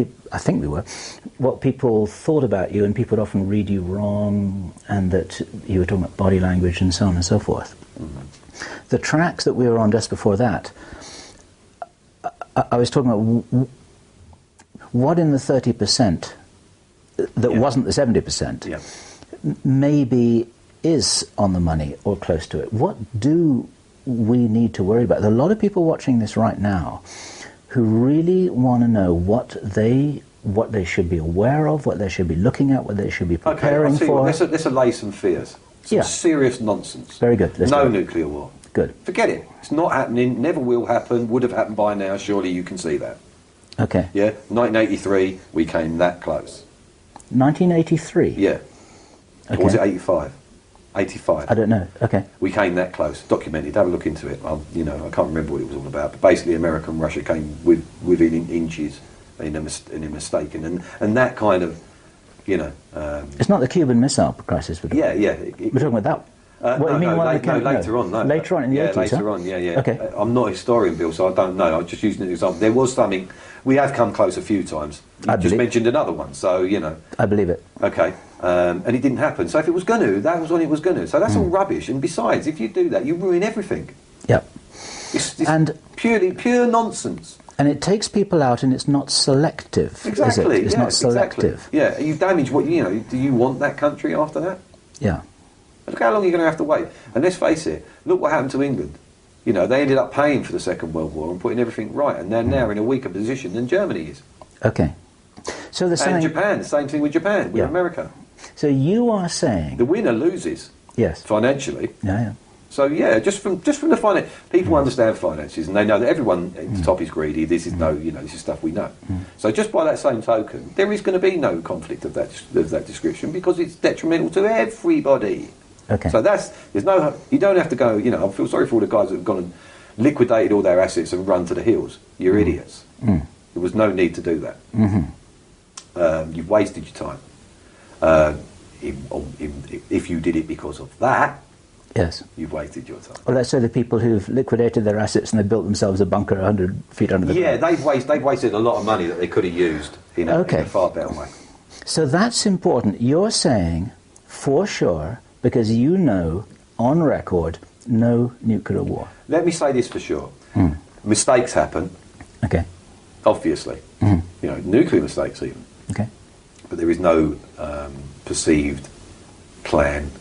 people thought about you, and people would often read you wrong, and that you were talking about body language and so on and so forth. The tracks that we were on just before that, I was talking about what in the 30% that wasn't the 70% maybe is on the money or close to it. What do we need to worry about? There are a lot of people watching this right now who really want to know what they should be aware of, what they should be looking at, what they should be preparing for. Let's allay some fears. Some serious nonsense. Very good. No nuclear war. Good. Forget it. It's not happening, never will happen, would have happened by now, surely you can see that. Okay. Yeah? 1983, we came that close. 1983? Yeah. Okay. Or was it 85? 85. I don't know. Okay. We came that close. Documented. Have a look into it. I can't remember what it was all about. But basically, America and Russia came within inches in a mistake. And that kind of, it's not the Cuban Missile Crisis we're talking about. Yeah. We're talking about that. Later on in the 80s, later on, yeah. Okay. I'm not a historian, Bill, so I don't know. I'm just using an example. There was something. We have come close a few times. You just mentioned another one, so, I believe it. Okay. And it didn't happen. So if it was going to, that was when it was going to. So that's all rubbish. And besides, if you do that, you ruin everything. Yep. It's and pure nonsense. And it takes people out, and it's not selective. Exactly. Is it? It's not selective. Exactly. Yeah. You damage what do you want that country after that? Yeah. Look how long you're going to have to wait. And let's face it, look what happened to England. They ended up paying for the Second World War and putting everything right, and they're now in a weaker position than Germany is. Okay. So and Japan, the same thing with Japan, with America. So you are saying the winner loses. Yes. Financially. Yeah. So just from the finance, people understand finances, and they know that everyone at the top is greedy. This is this is stuff we know. So just by that same token, there is going to be no conflict of that description because it's detrimental to everybody. Okay. So you don't have to go. I feel sorry for all the guys that have gone and liquidated all their assets and run to the hills. You're idiots. There was no need to do that. You've wasted your time. If you did it because of that. Yes. You've wasted your time. Well, let's say the people who've liquidated their assets and they built themselves a bunker 100 feet under the ground. Yeah, they've wasted a lot of money that they could have used in a far better way. So that's important. You're saying, for sure, because on record, no nuclear war. Let me say this for sure. Mistakes happen. Okay. Obviously. Nuclear mistakes even. Okay. But there is no perceived plan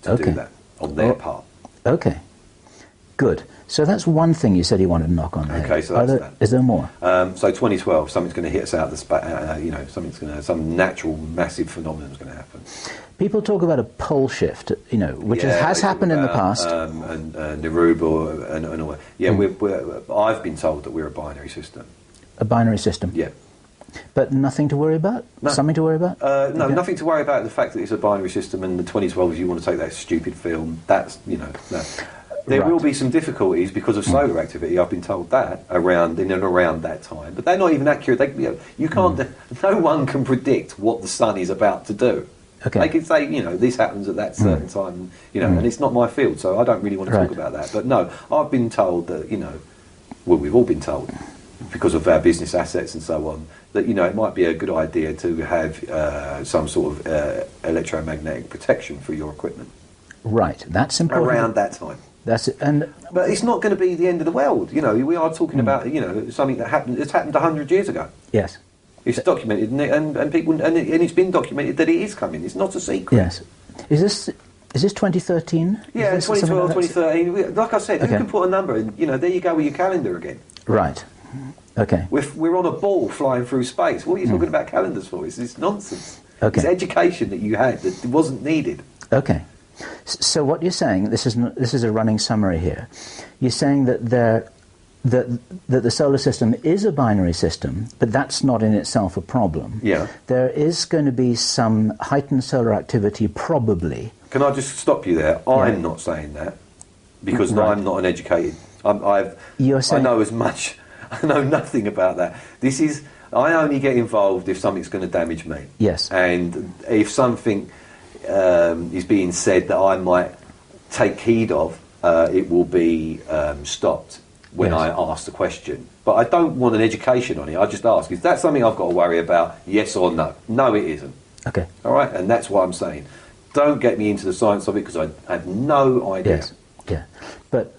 to do that on their part. Okay. Good. So that's one thing you said you wanted to knock on the head. Okay, so that's that. Is there more? So 2012, something's going to hit us out of the some natural massive phenomenon is going to happen. People talk about a pole shift, which has happened in the past. And Neruba and all that. Yeah, I've been told that we're a binary system. A binary system? Yeah. But nothing to worry about? No. Something to worry about? No, Okay. nothing to worry about. The fact that it's a binary system and the 2012, if you want to take that stupid film, that's, no. There Right. will be some difficulties because of solar activity. I've been told that around that time, but they're not even accurate. You can't. No one can predict what the sun is about to do. Okay. They can say, this happens at that certain time, and it's not my field, so I don't really want to Right. talk about that. But no, I've been told that, well, we've all been told because of our business assets and so on, that it might be a good idea to have some sort of electromagnetic protection for your equipment. Right, that's important. Around that time. That's it. But it's not going to be the end of the world. We are talking about something that happened. It's happened 100 years ago. Yes. It's documented, and people, and it's been documented that it is coming. It's not a secret. Yes. Is this 2013? Yeah, Is this something 2012, like that? 2013. Like I said, Okay. you can put a number in. There you go with your calendar again. Right. Okay. We're on a ball flying through space. What are you talking about calendars for? It's nonsense. Okay. It's education that you had that wasn't needed. Okay. So what you're saying, this is a running summary here. You're saying that that the solar system is a binary system, but that's not in itself a problem. Yeah. There is going to be some heightened solar activity, probably. Can I just stop you there? I'm not saying that because Right. I'm not an educated. You're saying- I know as much. I know nothing about that. I only get involved if something's going to damage me. Yes. And if something is being said that I might take heed of, it will be stopped when Yes. I ask the question. But I don't want an education on it. I just ask, is that something I've got to worry about? Yes or no? No, it isn't. Okay. All right? And that's what I'm saying. Don't get me into the science of it because I have no idea. Yes. Yeah. But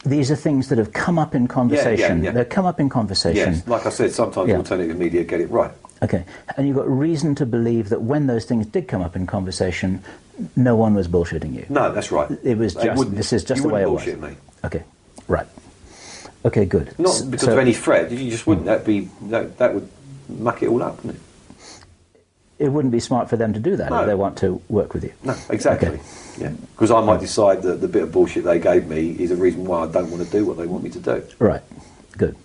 these are things that have come up in conversation. Yeah. They've come up in conversation. Yes, like I said, sometimes Yeah. alternative media get it right. Okay. And you've got reason to believe that when those things did come up in conversation, no one was bullshitting you. No, that's right. It was They just, wouldn't- this is just you the way it wouldn't was. bullshit me. Okay. Right. Okay, good. Not because of any threat. You just wouldn't. That would muck it all up, wouldn't it? It wouldn't be smart for them to do that No. if they want to work with you. No, exactly. Okay. Yeah, because I might decide that the bit of bullshit they gave me is a reason why I don't want to do what they want me to do. Right. Good.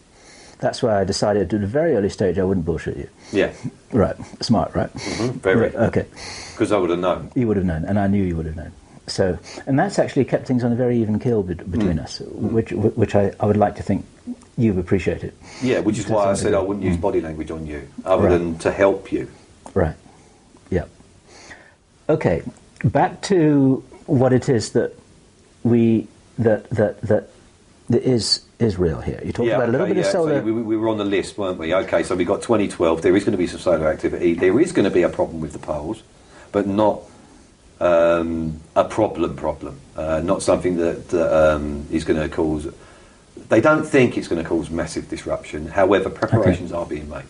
That's why I decided at a very early stage I wouldn't bullshit you. Yeah. Right. Smart, right? Very. Okay. Because I would have known. You would have known, and I knew you would have known. So, and that's actually kept things on a very even keel between us, which I would like to think you've appreciated. Yeah, which is To why I some said degree. I wouldn't use body language on you, other Right. than to help you. Right. Yeah. Okay. Back to what it is that is real here. You talked about a little bit of solar. So we were on the list, weren't we? Okay, so we got 2012. There is going to be some solar activity. There is going to be a problem with the poles, but not a problem. Not something that is going to cause. They don't think it's going to cause massive disruption. However, preparations are being made.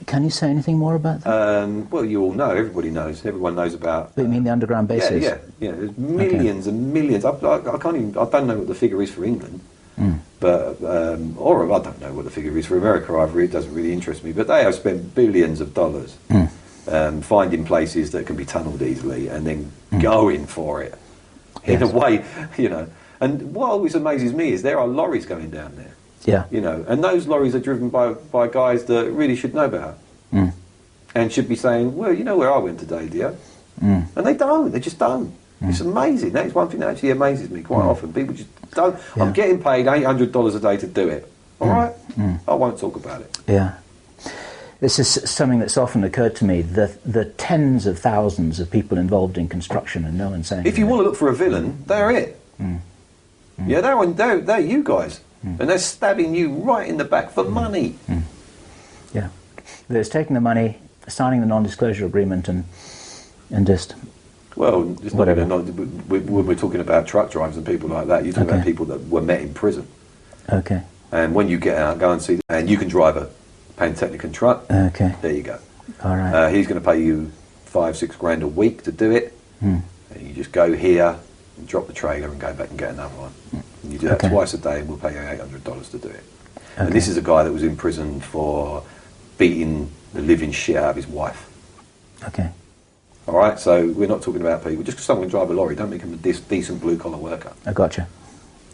Can you say anything more about that? Well, you all know. Everybody knows. Everyone knows about. You mean the underground bases? Yeah. There's millions and millions. I can't even. I don't know what the figure is for England, but or I don't know what the figure is for America either. It doesn't really interest me. But they have spent billions of dollars finding places that can be tunnelled easily and then going for it in a way, And what always amazes me is there are lorries going down there. Yeah. And those lorries are driven by guys that really should know better and should be saying, well, you know where I went today, dear? And they don't. They just don't. It's amazing. That is one thing that actually amazes me quite often. People just don't. Yeah. I'm getting paid $800 a day to do it. All right? I won't talk about it. Yeah. This is something that's often occurred to me, the tens of thousands of people involved in construction and no one saying If you want to look for a villain, they're it. Yeah, they're you guys. And they're stabbing you right in the back for money. Yeah. There's taking the money, signing the non-disclosure agreement and just... Well, it's not Whatever. when we're talking about truck drivers and people like that, you're talking about people that were met in prison. Okay. And when you get out, go and see them. And you can drive a Pantechnicon truck. Okay. There you go. All right. He's going to pay you $5-6 grand a week to do it. And you just go here, drop the trailer and go back and get another one. And you do that twice a day and we'll pay you $800 to do it. Okay. And this is a guy that was in prison for beating the living shit out of his wife. Okay. All right, so we're not talking about people. Just because someone can drive a lorry, don't make him a decent blue-collar worker. I gotcha.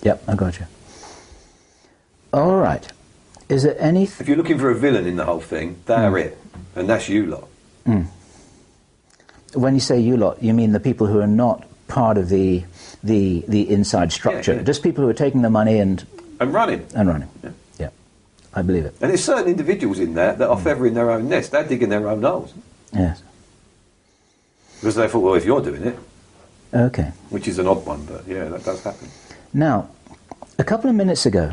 Yep, I gotcha. All right. Is there any... If you're looking for a villain in the whole thing, they're it. And that's you lot. Mm. When you say you lot, you mean the people who are not part of the inside structure. Just people who are taking the money and running. Yeah, I believe it. And there's certain individuals in there that are feathering their own nest. They're digging their own holes. Yes. Because they thought, well, if you're doing it... Okay. Which is an odd one, but yeah, that does happen. Now, a couple of minutes ago,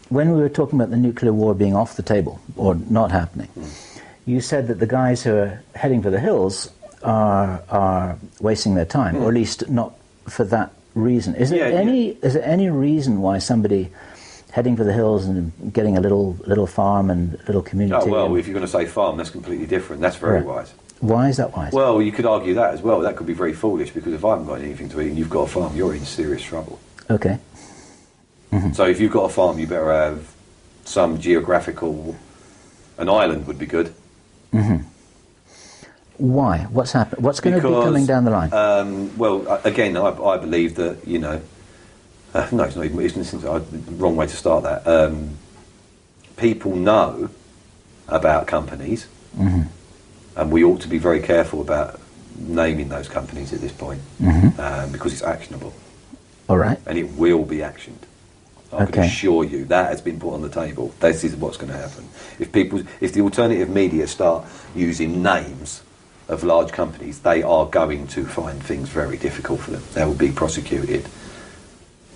when we were talking about the nuclear war being off the table, or not happening, you said that the guys who are heading for the hills are wasting their time, or at least not for that reason. Is there any reason why somebody heading for the hills and getting a little farm and a little community... Oh, well, if you're going to say farm, that's completely different. That's very wise. Why is that wise? Well, you could argue that as well. That could be very foolish, because if I haven't got anything to eat and you've got a farm, you're in serious trouble. Okay. Mm-hmm. So if you've got a farm, you better have some geographical... An island would be good. Mm-hmm. Why? What's happened? What's going to be coming down the line? Well, again, I believe that, you know... no, it's not even... It's the wrong way to start that. People know about companies, and we ought to be very careful about naming those companies at this point, because it's actionable. All right. And it will be actioned. I can assure you that has been put on the table. This is what's going to happen. If the alternative media start using names of large companies, they are going to find things very difficult for them. They will be prosecuted.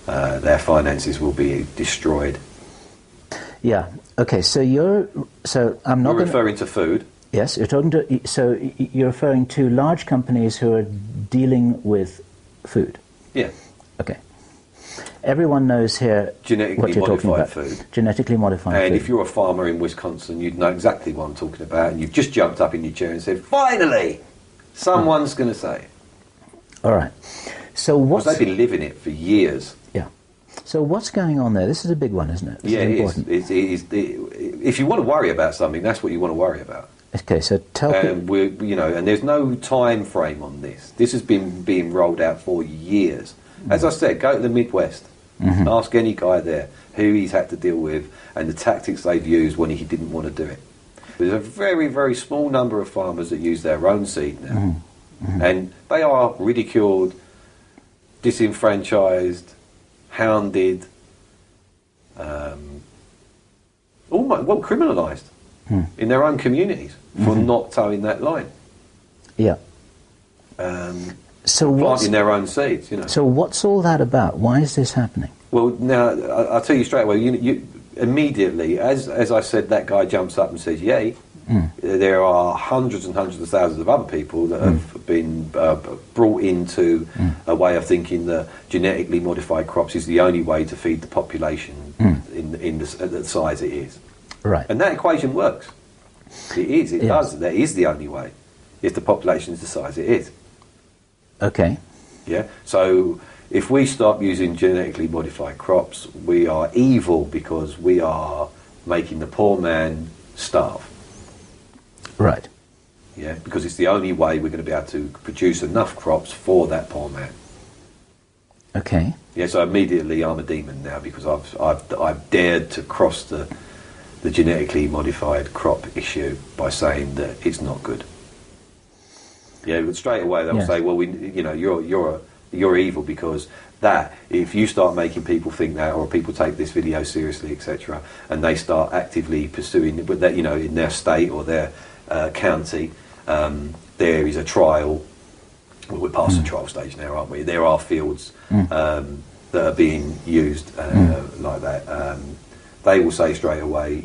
Their finances will be destroyed. Yeah. Okay. So I'm not. You're referring to food. Yes, you're talking to. So you're referring to large companies who are dealing with food. Yeah. Okay. Everyone knows here what you're talking about. Food. Genetically modified food. And if you're a farmer in Wisconsin, you'd know exactly what I'm talking about, and you've just jumped up in your chair and said, "Finally, someone's going to say." All right. So what's... Because they've been living it for years. Yeah. So what's going on there? This is a big one, isn't it? This is important. It is. If you want to worry about something, that's what you want to worry about. Okay, so tell me... And there's no time frame on this. This has been being rolled out for years. As I said, go to the Midwest. Ask any guy there who he's had to deal with and the tactics they've used when he didn't want to do it. There's a very, very small number of farmers that use their own seed now. And they are ridiculed, disenfranchised, hounded, criminalised in their own communities for not towing that line. Yeah. So planting their own seeds, So what's all that about? Why is this happening? Well, now I'll tell you straight away. You immediately, as I said, that guy jumps up and says, "Yay!" There are hundreds and hundreds of thousands of other people that have been brought into a way of thinking that genetically modified crops is the only way to feed the population in the size it is. Right. And that equation works. It is. It does. That is the only way if the population is the size it is. Okay. Yeah. So if we stop using genetically modified crops, we are evil because we are making the poor man starve. Right. Yeah, because it's the only way we're going to be able to produce enough crops for that poor man. Okay. Yeah. So immediately I'm a demon now because I've dared to cross the genetically modified crop issue by saying that it's not good. Yeah, but straight away they'll say, "Well, you're evil because that." If you start making people think that, or people take this video seriously, etc., and they start actively pursuing it, but that in their state or their county, there is a trial. Well, we're past the trial stage now, aren't we? There are fields that are being used like that. They will say straight away,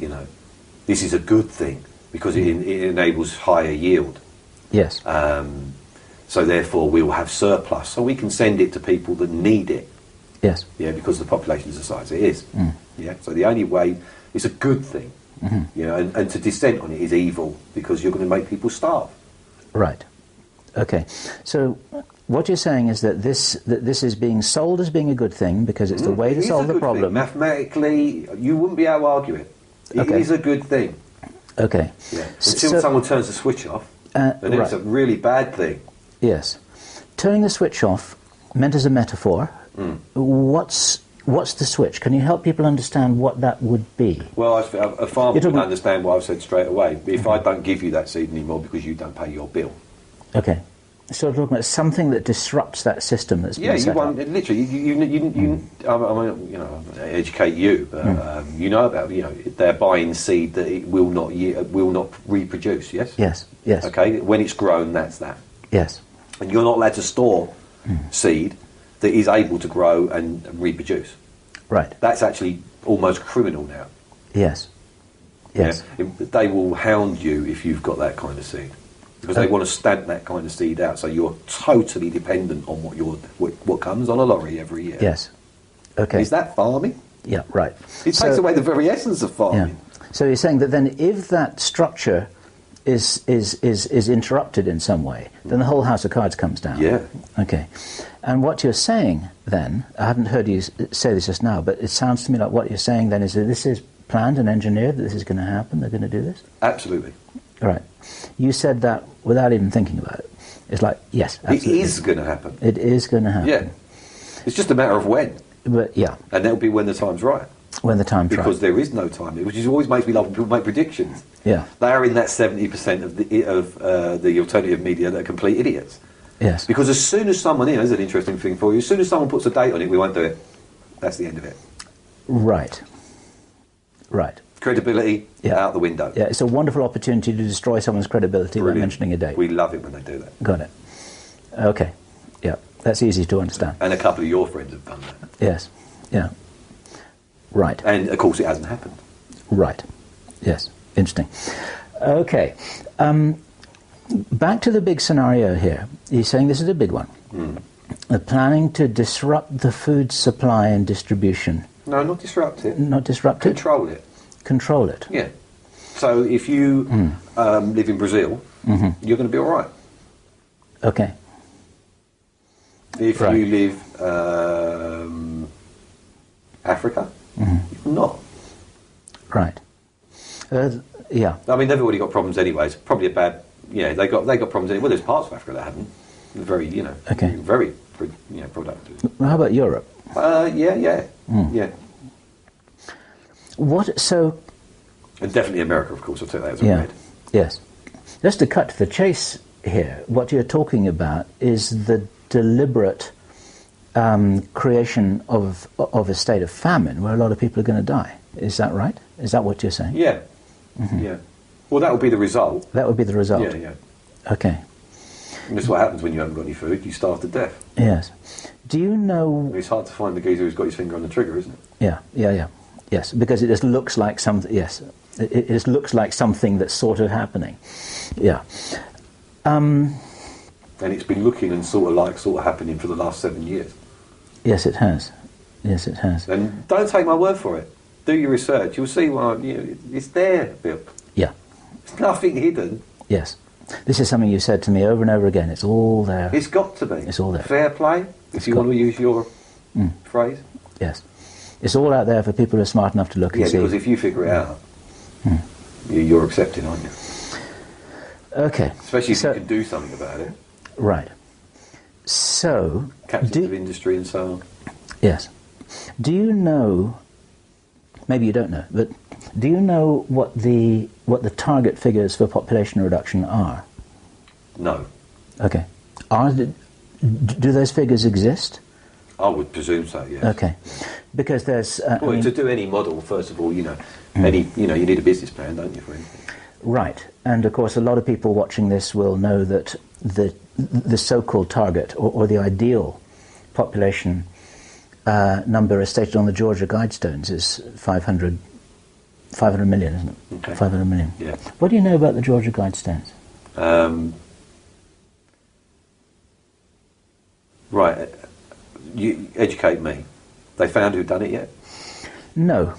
this is a good thing because it enables higher yield. Yes. So therefore we'll have surplus, so we can send it to people that need it. Yes. Yeah, because the population is the size it is. Yeah. So the only way it's a good thing. And to dissent on it is evil because you're going to make people starve. Right. Okay. So what you're saying is that this is being sold as being a good thing because it's the way to solve the problem. Mathematically, you wouldn't be able to argue it. It is a good thing. Okay. Yeah. Until someone turns the switch off, then it's a really bad thing. Yes. Turning the switch off, meant as a metaphor, what's the switch? Can you help people understand what that would be? Well, a farmer would understand what I've said straight away. If I don't give you that seed anymore because you don't pay your bill. Okay. So we're talking about something that disrupts that system that's been set up. Literally, I educate you, but you know about, they're buying seed that it will not reproduce, yes? Yes, yes. Okay, when it's grown, that's that. Yes. And you're not allowed to store seed that is able to grow and reproduce. Right. That's actually almost criminal now. Yes. Yes. Yeah? They will hound you if you've got that kind of seed. Because they want to stamp that kind of seed out, so you're totally dependent on what comes on a lorry every year. Yes. Okay. Is that farming? Yeah, right. It takes away the very essence of farming. Yeah. So you're saying that then if that structure is interrupted in some way, then the whole house of cards comes down. Yeah. Okay. And what you're saying then, I haven't heard you say this just now, but it sounds to me like what you're saying then is that this is planned and engineered, that this is going to happen, they're going to do this? Absolutely. Right. You said that without even thinking about it. It's like, yes, absolutely. It is going to happen. It is going to happen. Yeah. It's just a matter of when. But yeah. And that'll be when the time's right. When the time's right. Because there is no time, which is always makes me laugh when people make predictions. Yeah. They are in that 70% of the alternative media that are complete idiots. Yes. Because as soon as someone, there's an interesting thing for you, as soon as someone puts a date on it, we won't do it. That's the end of it. Right. Right. Credibility out the window. Yeah, it's a wonderful opportunity to destroy someone's credibility by mentioning a date. We love it when they do that. Got it. Okay. Yeah, that's easy to understand. And a couple of your friends have done that. Yes. Yeah. Right. And of course it hasn't happened. Right. Yes. Interesting. Okay. Back to the big scenario here. You're saying this is a big one. Planning to disrupt the food supply and distribution. No, not disrupt it. Not disrupt it? Control it. Control it. Yeah. So if you live in Brazil, you're going to be all right. Okay. If you live Africa, you're not. Right. Yeah. I mean, they've already got problems anyway. It's probably a bad. Yeah, they got problems anyway. Well, there's parts of Africa that haven't. They're very, very, productive. Well, how about Europe? Yeah. What, so... And definitely America, of course, I'll take that as a read. Yes. Just to cut to the chase here, what you're talking about is the deliberate creation of a state of famine where a lot of people are going to die. Is that right? Is that what you're saying? Yeah. Yeah. Well, that would be the result. That would be the result? Yeah. Okay. And that's what happens when you haven't got any food. You starve to death. Yes. Do you know... It's hard to find the geezer who's got his finger on the trigger, isn't it? Yeah. Yes, because it just looks like something... Yes. It just looks like something that's sort of happening. Yeah. And it's been looking and sort of happening for the last 7 years. Yes, it has. Yes, it has. And don't take my word for it. Do your research. You'll see it's there, Bill. Yeah. There's nothing hidden. Yes. This is something you said to me over and over again. It's all there. It's got to be. It's all there. Fair play, if you want to use your phrase. Yes. It's all out there for people who are smart enough to look and see. Yeah, because if you figure it out, you're accepting, aren't you? Okay. Especially if you can do something about it. Right. So... Captains of industry and so on. Yes. Do you know... Maybe you don't know, but do you know what the target figures for population reduction are? No. Okay. Do those figures exist? I would presume so, yes. Okay. Because there's... to do any model, first of all, you need a business plan, don't you, for anything? Right. And, of course, a lot of people watching this will know that the so-called target, or the ideal population number as stated on the Georgia Guidestones is 500 million, isn't it? Okay. 500 million. Yeah. What do you know about the Georgia Guidestones? Right. You educate me. They found who'd done it yet? No.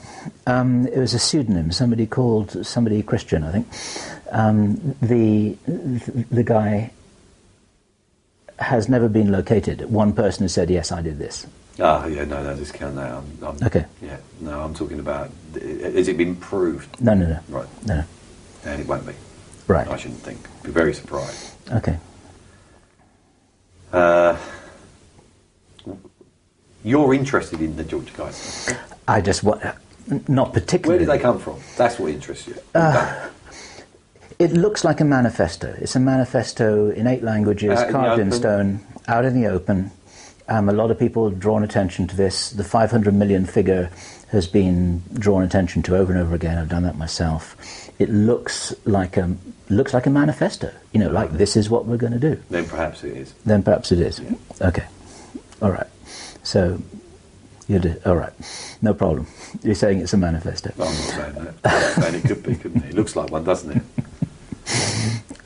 It was a pseudonym, somebody Christian, I think. The guy has never been located. One person has said, yes, I did this. Ah, yeah, no, discount that. Okay. Yeah, no, I'm talking about, has it been proved? No. Right. No. And it won't be. Right. I shouldn't think. Be very surprised. Okay. You're interested in the George guys? I just want, not particularly. Where did they come from? That's what interests you. It looks like a manifesto. It's a manifesto in 8 languages, carved in stone, out in the open. A lot of people have drawn attention to this. The 500 million figure has been drawn attention to over and over again. I've done that myself. It looks like a manifesto. You know, like this is what we're going to do. Then perhaps it is. Yeah. Okay. All right. So, all right. No problem. You're saying it's a manifesto. No, I'm not saying that. I'm saying it could be, couldn't it? It looks like one, doesn't it?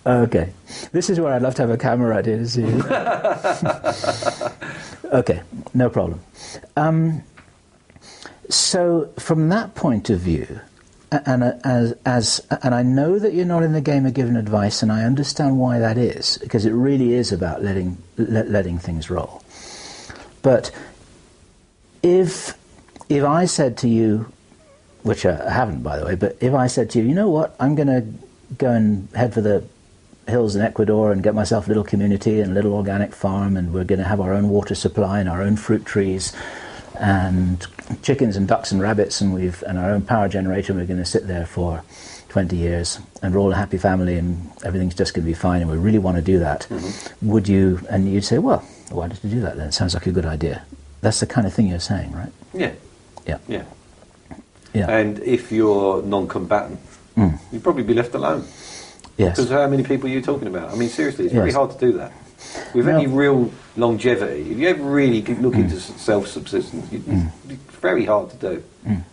Okay. This is where I'd love to have a camera right here to see you. Okay, no problem. So from that point of view, and I know that you're not in the game of giving advice, and I understand why that is, because it really is about letting things roll. But if I said to you, which I haven't, by the way, but if I said to you, you know what, I'm going to go and head for the hills in Ecuador and get myself a little community and a little organic farm, and we're going to have our own water supply and our own fruit trees and chickens and ducks and rabbits, and our own power generator, and we're going to sit there for 20 years and we're all a happy family and everything's just going to be fine and we really want to do that. Would you, and you'd say, well, why did you do that then? It sounds like a good idea. That's the kind of thing you're saying, right? Yeah. And if you're non-combatant, you'd probably be left alone. Yes. Because how many people are you talking about? I mean, seriously, it's very hard to do that. With any real longevity, if you ever really look into self-subsistence, it's very hard to do.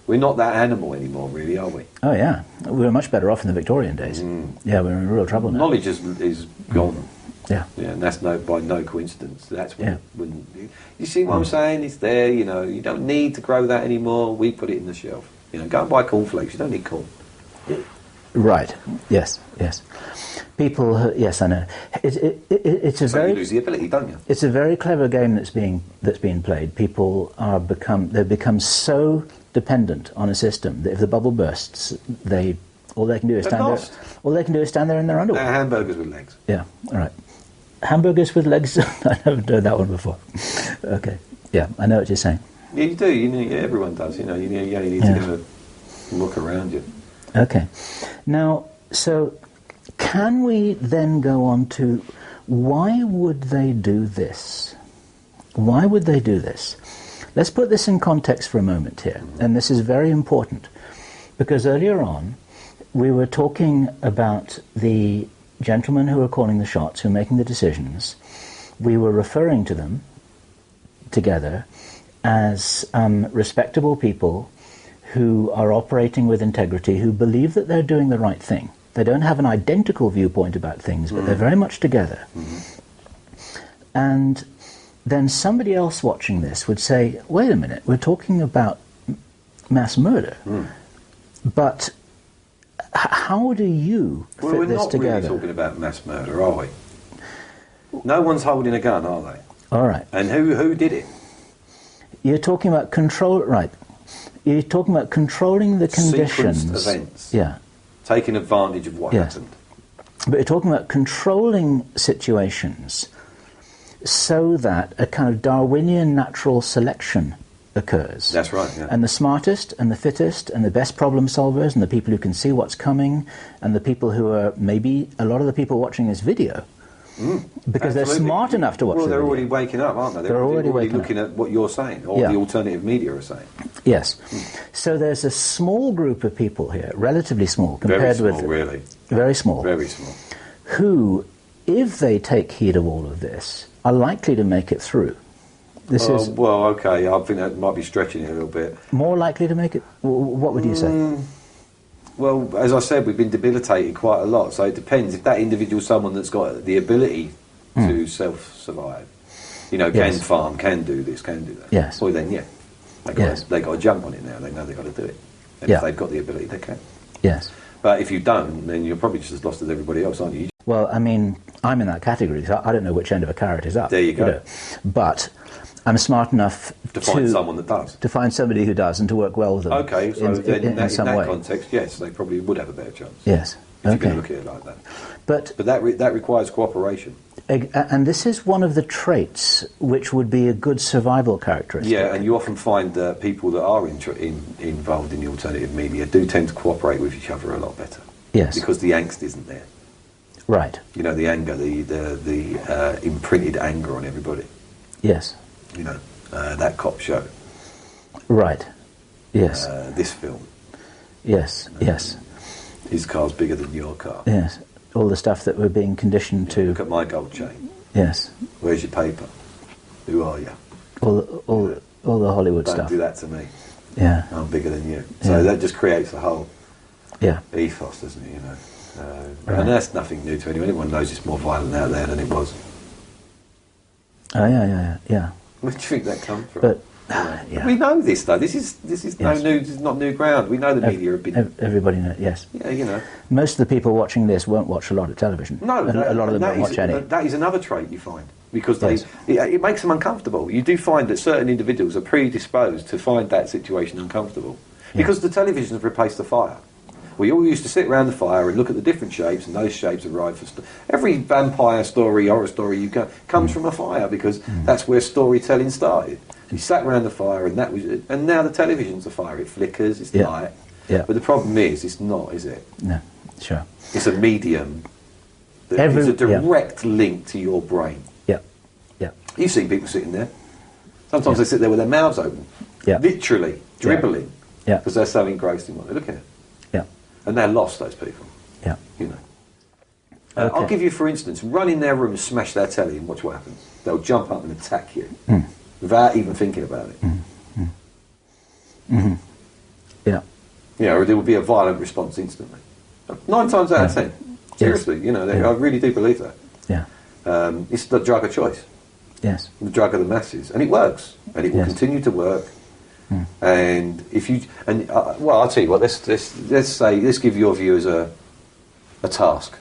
We're not that animal anymore, really, are we? Oh, yeah. We were much better off in the Victorian days. Yeah, we're in real trouble now. Knowledge is gone. Yeah. And that's by no coincidence. That's when you see what I'm saying? It's there, you know, you don't need to grow that anymore. We put it in the shelf. You know, go and buy cornflakes. You don't need corn. Right. Yes. People. Yes, I know. It's a very. You lose the ability, don't you? It's a very clever game that's being played. People they've become so dependent on a system that if the bubble bursts, all they can do is stand there. All they can do is stand there in their underwear. Hamburgers with legs. Yeah. All right. Hamburgers with legs. I never heard that one before. Okay. Yeah, I know what you're saying. Yeah, you do. You know, everyone does. You know, you need to have a look around you. Okay. Now, so can we then go on to why would they do this? Why would they do this? Let's put this in context for a moment here, and this is very important, because earlier on we were talking about the gentlemen who are calling the shots, who are making the decisions. We were referring to them together as respectable people who are operating with integrity, who believe that they're doing the right thing. They don't have an identical viewpoint about things, but they're very much together. And then somebody else watching this would say, wait a minute, we're talking about mass murder. But how do you fit this together? We're not really talking about mass murder, are we? No one's holding a gun, are they? All right. And who did it? You're talking about control, right? You're talking about controlling the conditions. Sequenced events. Yeah. Taking advantage of what happened. But you're talking about controlling situations so that a kind of Darwinian natural selection occurs. That's right, yeah. And the smartest and the fittest and the best problem solvers and the people who can see what's coming and the people who are maybe a lot of the people watching this video because they're smart enough to watch the video. Well, they're already waking up, aren't they? They're already looking at what you're saying or the alternative media are saying. Yes. So there's a small group of people here, relatively small compared very small, with... really. Very small. Very small. Who, if they take heed of all of this, are likely to make it through. Well, okay, I think that might be stretching it a little bit. More likely to make it? What would you say? Well, as I said, we've been debilitated quite a lot, so it depends. If that individual's someone that's got the ability to self-survive, you know, can farm, can do this, can do that. Yes. Well, then, they got to jump on it now. They know they've got to do it. And if they've got the ability, they can. Yes. But if you don't, then you're probably just as lost as everybody else, aren't you? Well, I mean, I'm in that category, so I don't know which end of a carrot is up. There you go. But I'm smart enough to find someone that does. To find somebody who does and to work well with them. Okay, so in that way. context, yes, they probably would have a better chance. Yes. If you can look at it like that. But that requires cooperation. And this is one of the traits which would be a good survival characteristic. Yeah, and you often find that people that are involved in the alternative media do tend to cooperate with each other a lot better. Yes. Because the angst isn't there. Right. You know, the anger, the imprinted anger on everybody. Yes. You know, that cop show. Right. Yes. This film. Yes. Yes. His car's bigger than your car. Yes. All the stuff that we're being conditioned to. Look at my gold chain. Yes. Where's your paper? Who are you? All the Hollywood Don't stuff. do that to me. Yeah. I'm bigger than you. So that just creates a whole ethos, doesn't it? You know. Right. And that's nothing new to anyone. Everyone knows it's more violent out there than it was. Oh yeah. Where do you think that comes from? But we know this though. This is no new. This is not new ground. We know the media have been. Everybody knows. Yes. Yeah, you know. Most of the people watching this won't watch a lot of television. No, a lot of them don't watch any. That is another trait you find because it makes them uncomfortable. You do find that certain individuals are predisposed to find that situation uncomfortable because the television has replaced the fire. We all used to sit around the fire and look at the different shapes, and those shapes arrive for every vampire story, horror story you go comes from a fire because that's where storytelling started. You sat around the fire, and that was it. And now the television's a fire. It flickers, it's light. Yeah. But the problem is, it's not, is it? No, sure. It's a medium. It's a direct link to your brain. Yeah, yeah. You've seen people sitting there. Sometimes they sit there with their mouths open, literally dribbling, because they're so engrossed in what they look at. Yeah. And they're lost, those people. Yeah. You know. I'll give you, for instance, run in their room and smash their telly and watch what happens. They'll jump up and attack you without even thinking about it. Yeah. Yeah, or there will be a violent response instantly. 9 times out of 10. Seriously, you know, I really do believe that. Yeah. It's the drug of choice. Yes. The drug of the masses. And it works. And it will continue to work. And if you... well, I'll tell you what, let's give your viewers a task.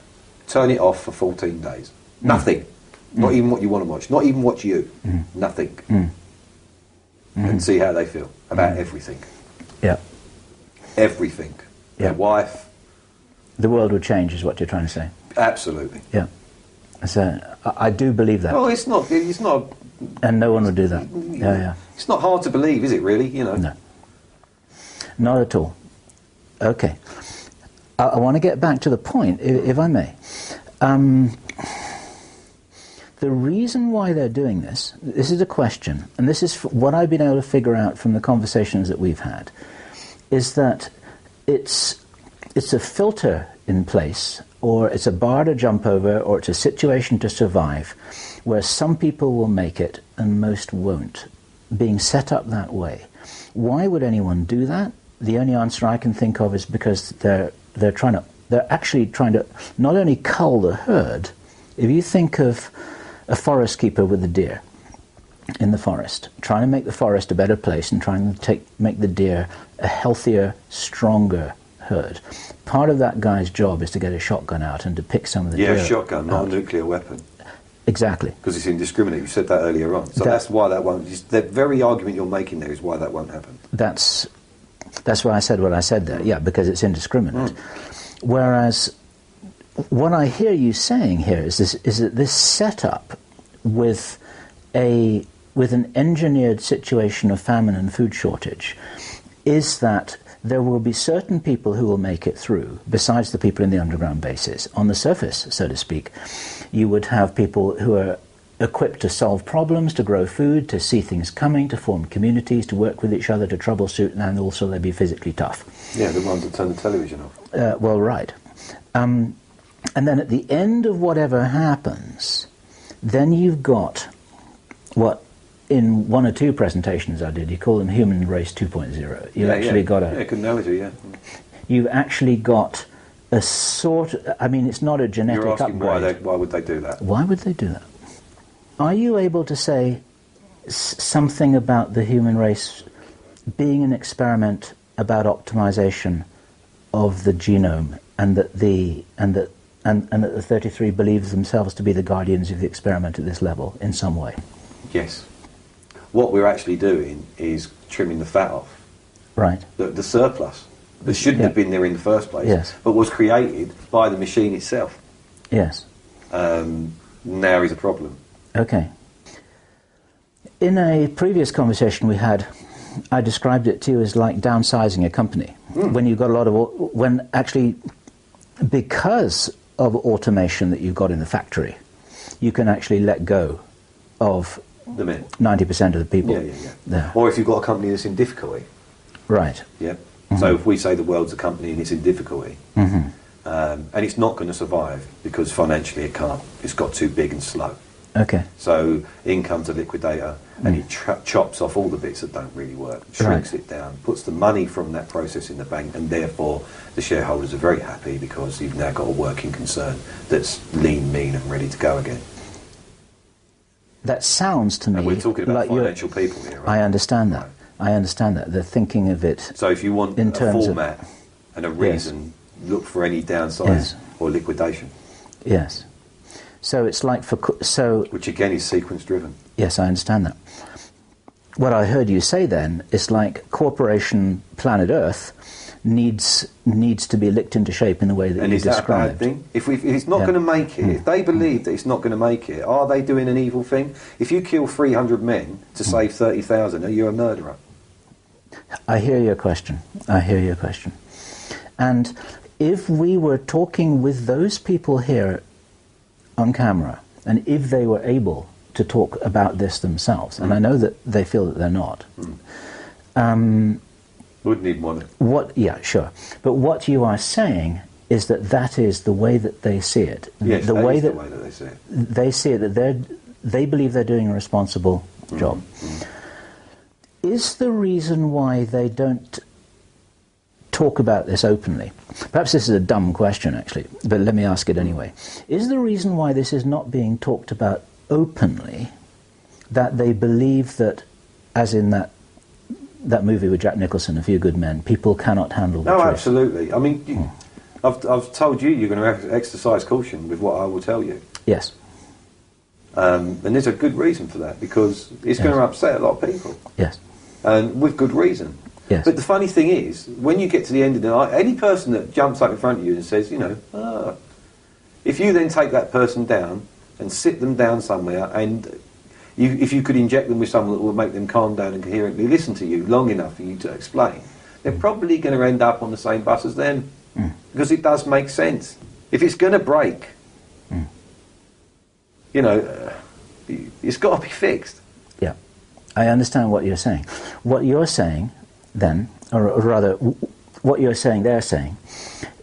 Turn it off for 14 days. Nothing. Not even what you want to watch. Not even watch you. Nothing. And see how they feel about everything. Yeah. Everything. Yeah. Their wife. The world would change, is what you're trying to say. Absolutely. Yeah. So I do believe that. Well, it's not. And no one would do that. Yeah. It's not hard to believe, is it? Really, you know. No. Not at all. Okay. I want to get back to the point, if I may. The reason why they're doing this is a question, and this is what I've been able to figure out from the conversations that we've had, is that it's a filter in place, or it's a bar to jump over, or it's a situation to survive, where some people will make it and most won't, being set up that way. Why would anyone do that? The only answer I can think of is because they're actually trying to not only cull the herd. If you think of a forest keeper with a deer in the forest, trying to make the forest a better place and trying to make the deer a healthier, stronger herd. Part of that guy's job is to get a shotgun out and to pick some of the deer. Yeah, a shotgun, not a nuclear weapon. Exactly. Because it's indiscriminate. You said that earlier on. So that's why that won't... The very argument you're making there is why that won't happen. That's why I said what I said there, because it's indiscriminate. Whereas what I hear you saying here is that this setup with an engineered situation of famine and food shortage is that there will be certain people who will make it through, besides the people in the underground bases. On the surface, so to speak, you would have people who are equipped to solve problems, to grow food, to see things coming, to form communities, to work with each other, to troubleshoot, and also they'll be physically tough. Yeah, the ones that turn the television off. Well, right. And then at the end of whatever happens, then you've got what, in 1 or 2 presentations I did, you call them human race 2.0. You've actually got a... Yeah, good analogy, yeah. You've actually got a sort... I mean, it's not a genetic upgrade. You're asking why would they do that? Why would they do that? Are you able to say something about the human race being an experiment about optimization of the genome, and that and that the 33 believe themselves to be the guardians of the experiment at this level in some way. Yes. What we're actually doing is trimming the fat off. Right. The surplus that shouldn't have been there in the first place, yes. but was created by the machine itself. Yes. Now is a problem. Okay. In a previous conversation we had, I described it to you as like downsizing a company. When you've got a lot of, when actually, because of automation that you've got in the factory, you can actually let go of the men. 90% of the people. Yeah. There. Or if you've got a company that's in difficulty. Right. Yeah. So if we say the world's a company and it's in difficulty, and it's not going to survive because financially it can't, it's got too big and slow. Okay. So in comes a liquidator and he chops off all the bits that don't really work, shrinks it down, puts the money from that process in the bank, and therefore the shareholders are very happy because you've now got a working concern that's lean, mean and ready to go again. That sounds to me and we're talking about like financial people here, right? I understand that. Right. I understand that. They're thinking of it. So if you want in a terms format and a reason, look for any downsize or liquidation. Yes. So it's like which again is sequence driven. Yes, I understand that. What I heard you say then is like corporation planet Earth needs to be licked into shape in the way that and you described. described. And is that a bad thing? If it's not going to make it, if they believe that it's not going to make it, are they doing an evil thing? If you kill 300 men to save 30,000, are you a murderer? I hear your question. And if we were talking with those people here on camera, and if they were able to talk about this themselves, and I know that they feel that they're not, wouldn't even want it. Yeah, sure. But what you are saying is that is the way that they see it. Yes, the way that they see it. They see it that they believe they're doing a responsible job. Is the reason why they don't talk about this openly, perhaps this is a dumb question actually, but let me ask it anyway, is the reason why this is not being talked about openly that they believe that, as in that movie with Jack Nicholson, A Few Good Men, people cannot handle the truth? No, absolutely. I mean, I've told you're going to exercise caution with what I will tell you. Yes. And there's a good reason for that, because it's going to upset a lot of people. Yes. And with good reason. Yes. But the funny thing is, when you get to the end of the night, any person that jumps up in front of you and says, if you then take that person down and sit them down somewhere, and if you could inject them with someone that will make them calm down and coherently listen to you long enough for you to explain, they're probably going to end up on the same bus as them. Because it does make sense. If it's going to break, it's got to be fixed. Yeah. I understand what you're saying. What you're saying then, or rather, what you're saying they're saying,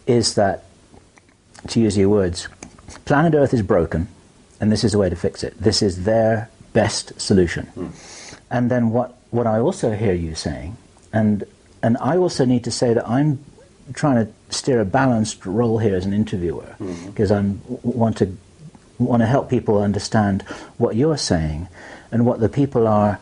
is that, to use your words, planet Earth is broken, and this is the way to fix it. This is their best solution. And then what I also hear you saying, and I also need to say that I'm trying to steer a balanced role here as an interviewer, because I want to help people understand what you're saying and what the people are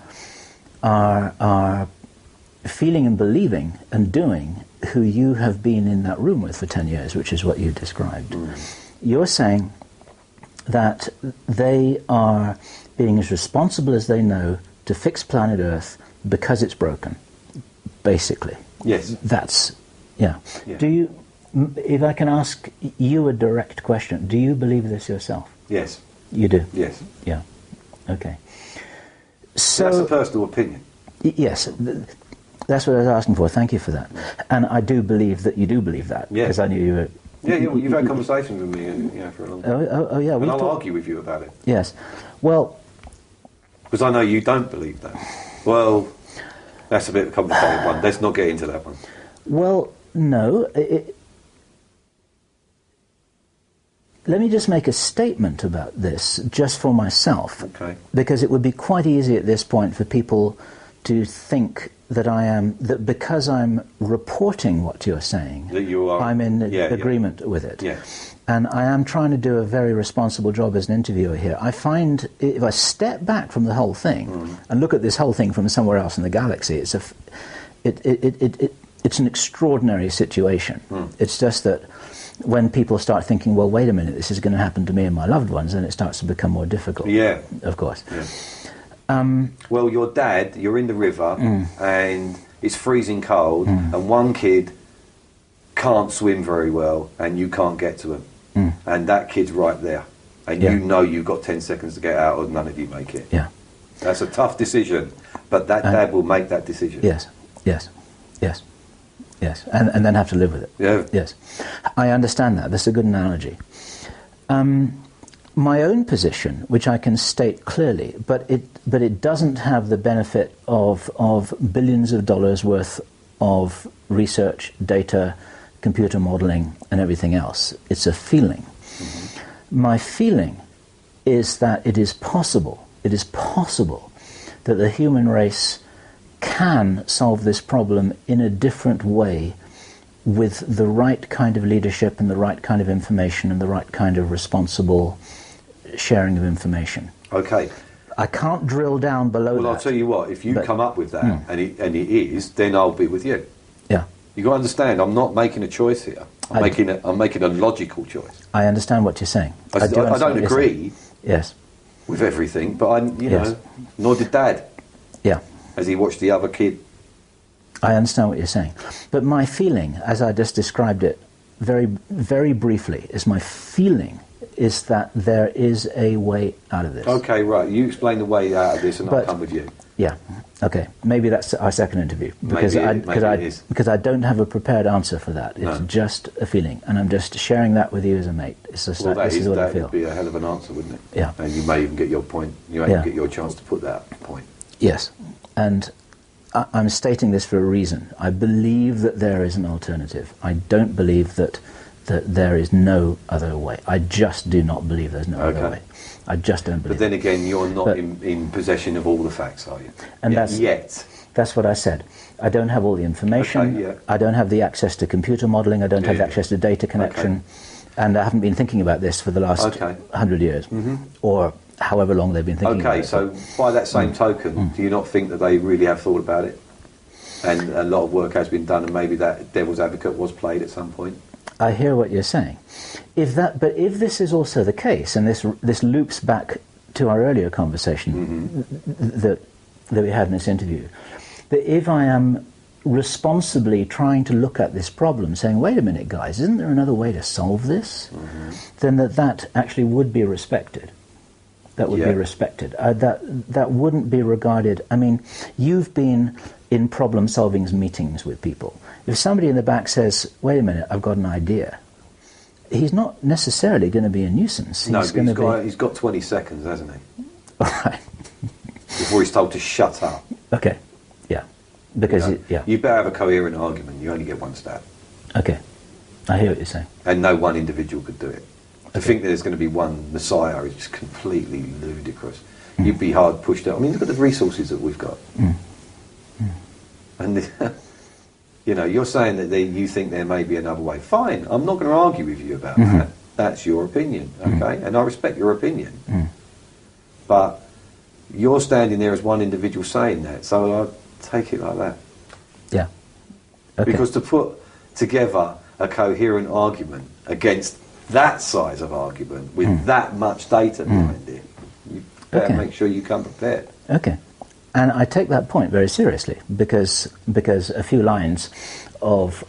feeling and believing and doing who you have been in that room with for 10 years, which is what you described. You're saying that they are being as responsible as they know to fix planet Earth because it's broken, basically. Yes. That's, yeah. Do you, if I can ask you a direct question, do you believe this yourself? Yes. You do? Yes. Yeah. Okay. So that's a personal opinion. Yes. That's what I was asking for. Thank you for that. And I do believe that you do believe that, because I knew you were... Yeah, you've had conversations with me for a long time. Oh yeah. And I'll argue with you about it. Yes. Well... Because I know you don't believe that. Well, that's a bit of a complicated one. Let's not get into that one. Well, no. Let me just make a statement about this, just for myself. Okay. Because it would be quite easy at this point for people to think that because I'm reporting what you're saying, that you are, I'm in agreement with it. Yeah. And I am trying to do a very responsible job as an interviewer here. I find if I step back from the whole thing and look at this whole thing from somewhere else in the galaxy, it's an extraordinary situation. It's just that when people start thinking, well, wait a minute, this is going to happen to me and my loved ones, then it starts to become more difficult. Yeah. Of course. Yeah. Well, your dad, you're in the river and it's freezing cold and one kid can't swim very well and you can't get to him. And that kid's right there. And you know you've got 10 seconds to get out or none of you make it. Yeah. That's a tough decision, but that dad will make that decision. Yes, yes, yes, yes. And then have to live with it. Yeah. Yes. I understand that. That's a good analogy. My own position, which I can state clearly, but it doesn't have the benefit of billions of dollars worth of research, data, computer modeling, and everything else. It's a feeling. My feeling is that it is possible that the human race can solve this problem in a different way with the right kind of leadership and the right kind of information and the right kind of responsible sharing of information. Okay. I can't drill down below that. Well, I'll tell you what, if you come up with that and it is, then I'll be with you. Yeah. You've got to understand, I'm not making a choice here. I'm making a logical choice. I understand what you're saying. I don't agree yes. with everything, but know, nor did Dad. Yeah. As he watched the other kid. I understand what you're saying. But my feeling, as I just described it very, very briefly, is my feeling is that there is a way out of this. Okay, right. You explain the way out of this and I'll come with you. Yeah. Okay. Maybe that's our second interview. Because I don't have a prepared answer for that. It's just a feeling. And I'm just sharing that with you as a mate. It's just this is what I feel. That would be a hell of an answer, wouldn't it? Yeah. And you may even get your point. You may even get your chance to put that point. Yes. And I'm stating this for a reason. I believe that there is an alternative. I don't believe that there is no other way. I just do not believe there's no other way. I just don't believe. But then again, you're not in possession of all the facts, are you? And yet. That's what I said. I don't have all the information. Okay, yeah. I don't have the access to computer modeling. I don't have the access to data connection. Okay. And I haven't been thinking about this for the last 100 years. Or however long they've been thinking about it. Okay, so by that same token, do you not think that they really have thought about it? And a lot of work has been done and maybe that devil's advocate was played at some point? I hear what you're saying. But if this is also the case, and this loops back to our earlier conversation that we had in this interview, that if I am responsibly trying to look at this problem, saying, wait a minute, guys, isn't there another way to solve this? Then that actually would be respected. That would be respected. That wouldn't be regarded... I mean, you've been in problem-solving meetings with people. If somebody in the back says, wait a minute, I've got an idea, he's not necessarily going to be a nuisance. He's got 20 seconds, hasn't he? All right. Before he's told to shut up. Okay, yeah. Because, you better have a coherent argument. You only get one stab. Okay, I hear what you're saying. And no one individual could do it. To think that there's going to be one messiah is just completely ludicrous. You'd be hard pushed out. I mean, look at the resources that we've got. And you're saying that you think there may be another way. Fine, I'm not going to argue with you about that. That's your opinion, okay? And I respect your opinion. But you're standing there as one individual saying that, so I'll take it like that. Yeah. Okay. Because to put together a coherent argument against that size of argument with that much data behind it, you better make sure you come prepared. Okay. And I take that point very seriously because a few lines of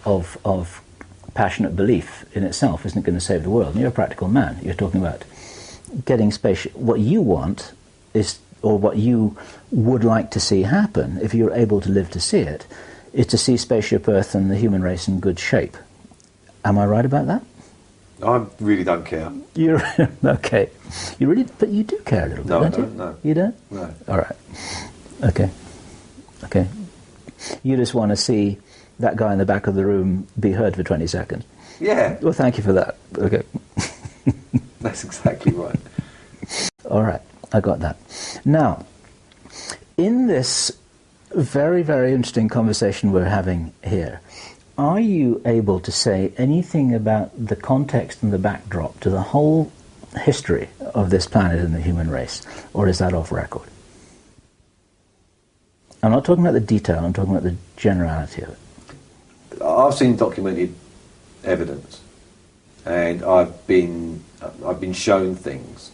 passionate belief in itself isn't going to save the world. And you're a practical man. You're talking about getting spaceship. What you want is, or what you would like to see happen, if you're able to live to see it, is to see spaceship Earth and the human race in good shape. Am I right about that? I really don't care. You're okay. But you do care a little bit, don't you? No. You don't? No. All right. Okay. You just want to see that guy in the back of the room be heard for 20 seconds. Yeah. Well, thank you for that. Okay. That's exactly right. All right. I got that. Now, in this very, very interesting conversation we're having here, are you able to say anything about the context and the backdrop to the whole history of this planet and the human race, or is that off record? I'm not talking about the detail, I'm talking about the generality of it. I've seen documented evidence and I've been shown things.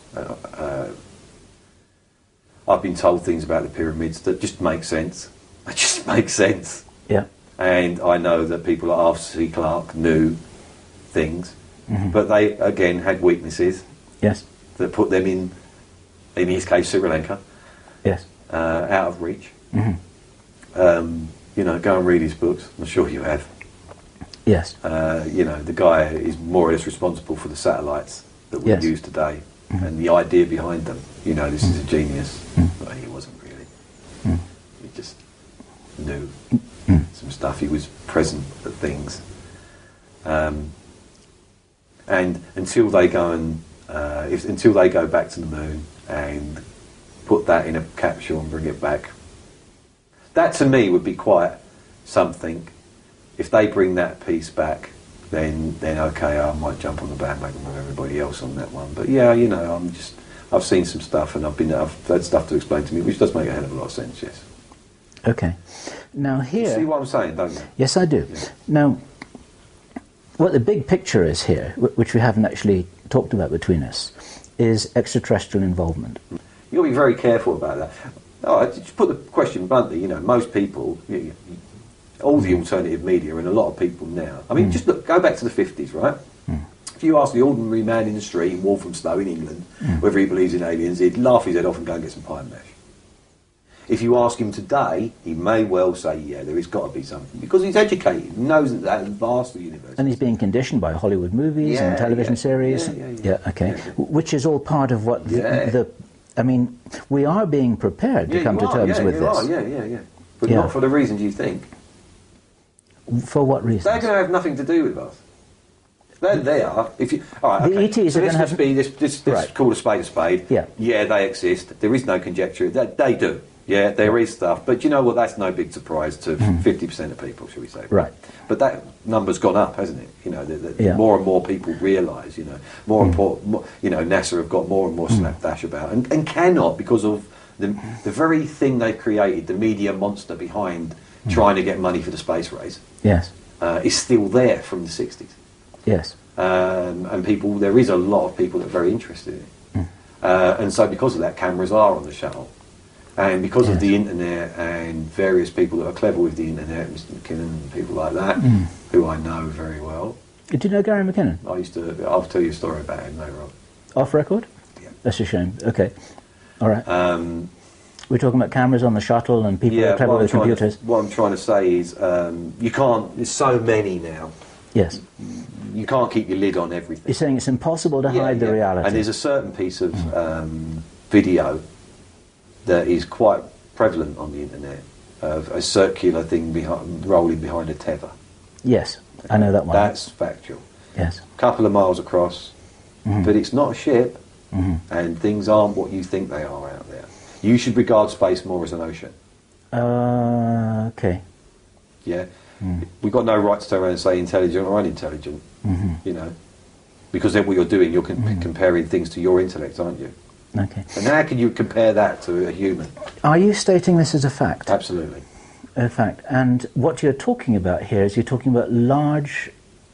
I've been told things about the pyramids that just make sense. It just makes sense. Yeah. And I know that people like Arthur C. Clarke knew things, but they again had weaknesses. Yes. That put them in his case, Sri Lanka. Yes. Out of reach. Mm-hmm. Go and read his books. I'm sure you have. Yes. The guy is more or less responsible for the satellites that we use today, and the idea behind them. This is a genius. But he wasn't really. He just knew some stuff. He was present at things. And until they go until they go back to the moon and put that in a capsule and bring it back, that to me would be quite something. If they bring that piece back, then okay, I might jump on the bandwagon with everybody else on that one. But yeah, I've seen some stuff, and I've had stuff to explain to me, which does make a hell of a lot of sense. Yes. Okay. Now here. You see what I'm saying, don't you? Yes, I do. Yeah. Now, what the big picture is here, which we haven't actually talked about between us, is extraterrestrial involvement. You've got to be very careful about that. Just put the question bluntly. Most people, all the alternative media, and a lot of people now. I mean, just look, go back to the 50s, right? If you ask the ordinary man in the street in Walthamstow in England whether he believes in aliens, he'd laugh his head off and go and get some pie and mash. If you ask him today, he may well say, yeah, there has got to be something, because he's educated, knows that that's vast the universe. And he's being conditioned by Hollywood movies and television series. Yeah, okay. Which is all part of what I mean, we are being prepared to come to terms with this. Yeah. But not for the reasons you think. For what reasons? They're going to have nothing to do with us. They are. If you, all right, the ETs are going to have... Let's call a spade a spade. Yeah, they exist. There is no conjecture. They do. Yeah, there is stuff. But you know what? That's no big surprise to 50% of people, shall we say. Right. But that number's gone up, hasn't it? More and more people realise, more important, NASA have got more and more slapdash about, and cannot, because of the very thing they've created, the media monster behind trying to get money for the space race. Yes. Is still there from the 60s. Yes. And there is a lot of people that are very interested in it. And so because of that, cameras are on the shuttle. And because of the internet and various people that are clever with the internet, Mr. McKinnon and people like that, who I know very well. Did you know Gary McKinnon? I'll tell you a story about him later on. Off record? Yeah. That's a shame. Okay. All right. We're talking about cameras on the shuttle and people that are clever with computers. What I'm trying to say is you can't, there's so many now. Yes. You can't keep your lid on everything. You're saying it's impossible to hide the reality. And there's a certain piece of video that is quite prevalent on the internet, of a circular thing rolling behind a tether. Yes, I know that one. That's factual. Yes. A couple of miles across, but it's not a ship, and things aren't what you think they are out there. You should regard space more as an ocean. Okay. Yeah. We've got no right to turn around and say intelligent or unintelligent, because then what you're doing, you're comparing things to your intellect, aren't you? Okay. And how can you compare that to a human? Are you stating this as a fact? Absolutely. A fact. And what you're talking about here is you're talking about large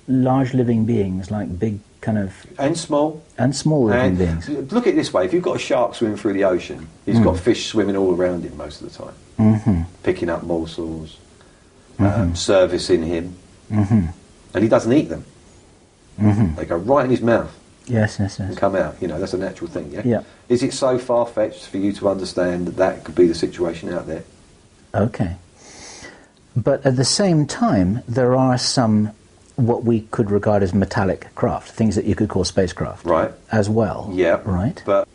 living beings, like big kind of... And small. And small living beings. Look at it this way. If you've got a shark swimming through the ocean, he's got fish swimming all around him most of the time, picking up morsels, servicing him, and he doesn't eat them. They go right in his mouth. Yes. And come out. That's a natural thing, yeah? Yeah. Is it so far-fetched for you to understand that could be the situation out there? Okay. But at the same time, there are some, what we could regard as metallic craft, things that you could call spacecraft. Right. As well. Yeah. Right. But,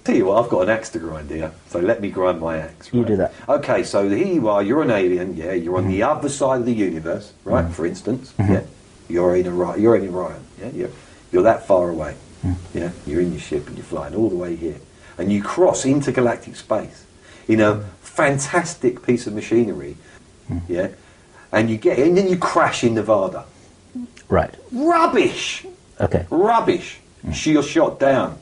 tell you what, I've got an axe to grind here, so let me grind my axe. Right? You do that. Okay, so here you are, you're an alien, yeah, you're on the other side of the universe, right, for instance, yeah? You're in Orion, yeah? You're that far away, yeah? You're in your ship and you're flying all the way here. And you cross intergalactic space in a fantastic piece of machinery, yeah? And then you crash in Nevada. Right. Rubbish! Okay. Rubbish! You're shot down.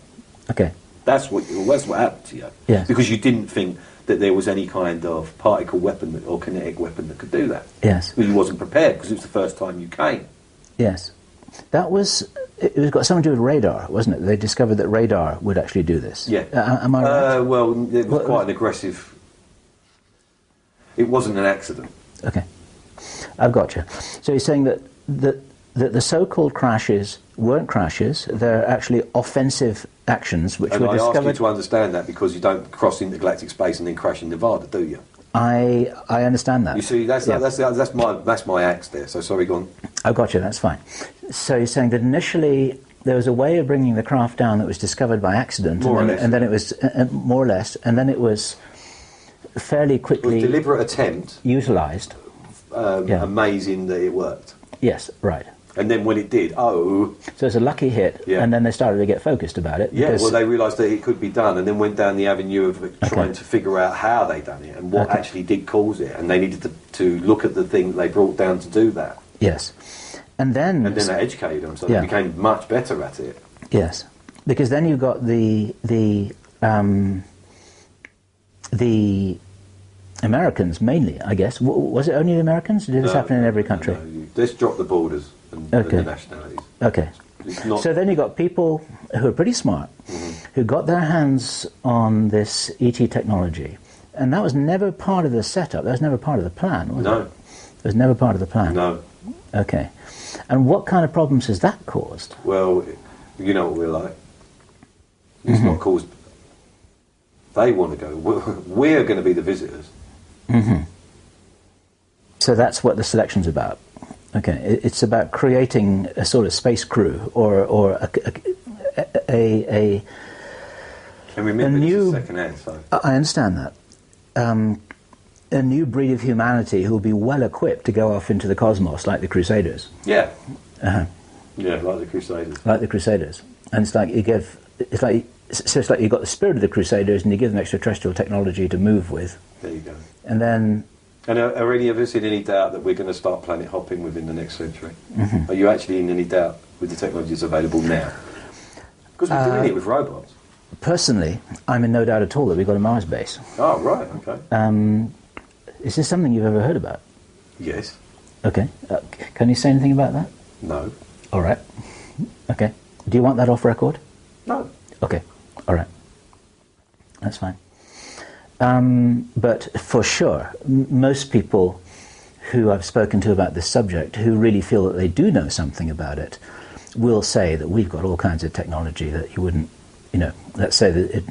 Okay. That's what happened to you. Yes. Because you didn't think that there was any kind of particle weapon or kinetic weapon that could do that. Yes. Because you wasn't prepared, because it was the first time you came. Yes. That was, it was got something to do with radar, wasn't it? They discovered that radar would actually do this. Yeah. Am I right? Well, it was quite an aggressive... It wasn't an accident. Okay. I've got you. So you're saying that the so-called crashes weren't crashes, they're actually offensive actions which were discovered... And I ask you to understand that because you don't cross intergalactic space and then crash in Nevada, do you? I understand that. You see, that's my axe there, so sorry, go on. I've got you, that's fine. So you're saying that initially there was a way of bringing the craft down that was discovered by accident, and then it was, more or less, and then it was fairly quickly... It was a deliberate attempt. Utilised. Amazing that it worked. Yes, right. And then when it did, So it's a lucky hit, and then they started to get focused about it. Yeah, well, they realised that it could be done, and then went down the avenue of trying to figure out how they done it and what actually did cause it, and they needed to look at the thing they brought down to do that. Yes. And then they educated them, so they became much better at it. Yes. Because then you got the Americans, mainly, I guess. Was it only the Americans? Did this happen in every country? No. Let's drop the borders and the nationalities. Okay. So then you got people who are pretty smart, who got their hands on this ET technology, and that was never part of the setup. That was never part of the plan, was it? No. It was never part of the plan? No. Okay. And what kind of problems has that caused? Well, you know what we're like. It's not caused... They want to go. We're going to be the visitors. So that's what the selection's about. Okay, it's about creating a sort of space crew, or a and remember, a new... This is second-hand, so... I understand that. A new breed of humanity who will be well equipped to go off into the cosmos, like the Crusaders. Yeah. Yeah, like the Crusaders. Like the Crusaders, and it's like it's like you've got the spirit of the Crusaders, and you give them extraterrestrial technology to move with. There you go. And then. And are any of us in any doubt that we're going to start planet hopping within the next century? Are you actually in any doubt with the technologies available now? Because we're doing it with robots. Personally, I'm in no doubt at all that we've got a Mars base. Oh, right, okay. Is this something you've ever heard about? Yes. Okay. Can you say anything about that? No. All right. Okay. Do you want that off record? No. Okay. All right. That's fine. But for sure, most people who I've spoken to about this subject, who really feel that they do know something about it, will say that we've got all kinds of technology that you wouldn't, let's say that it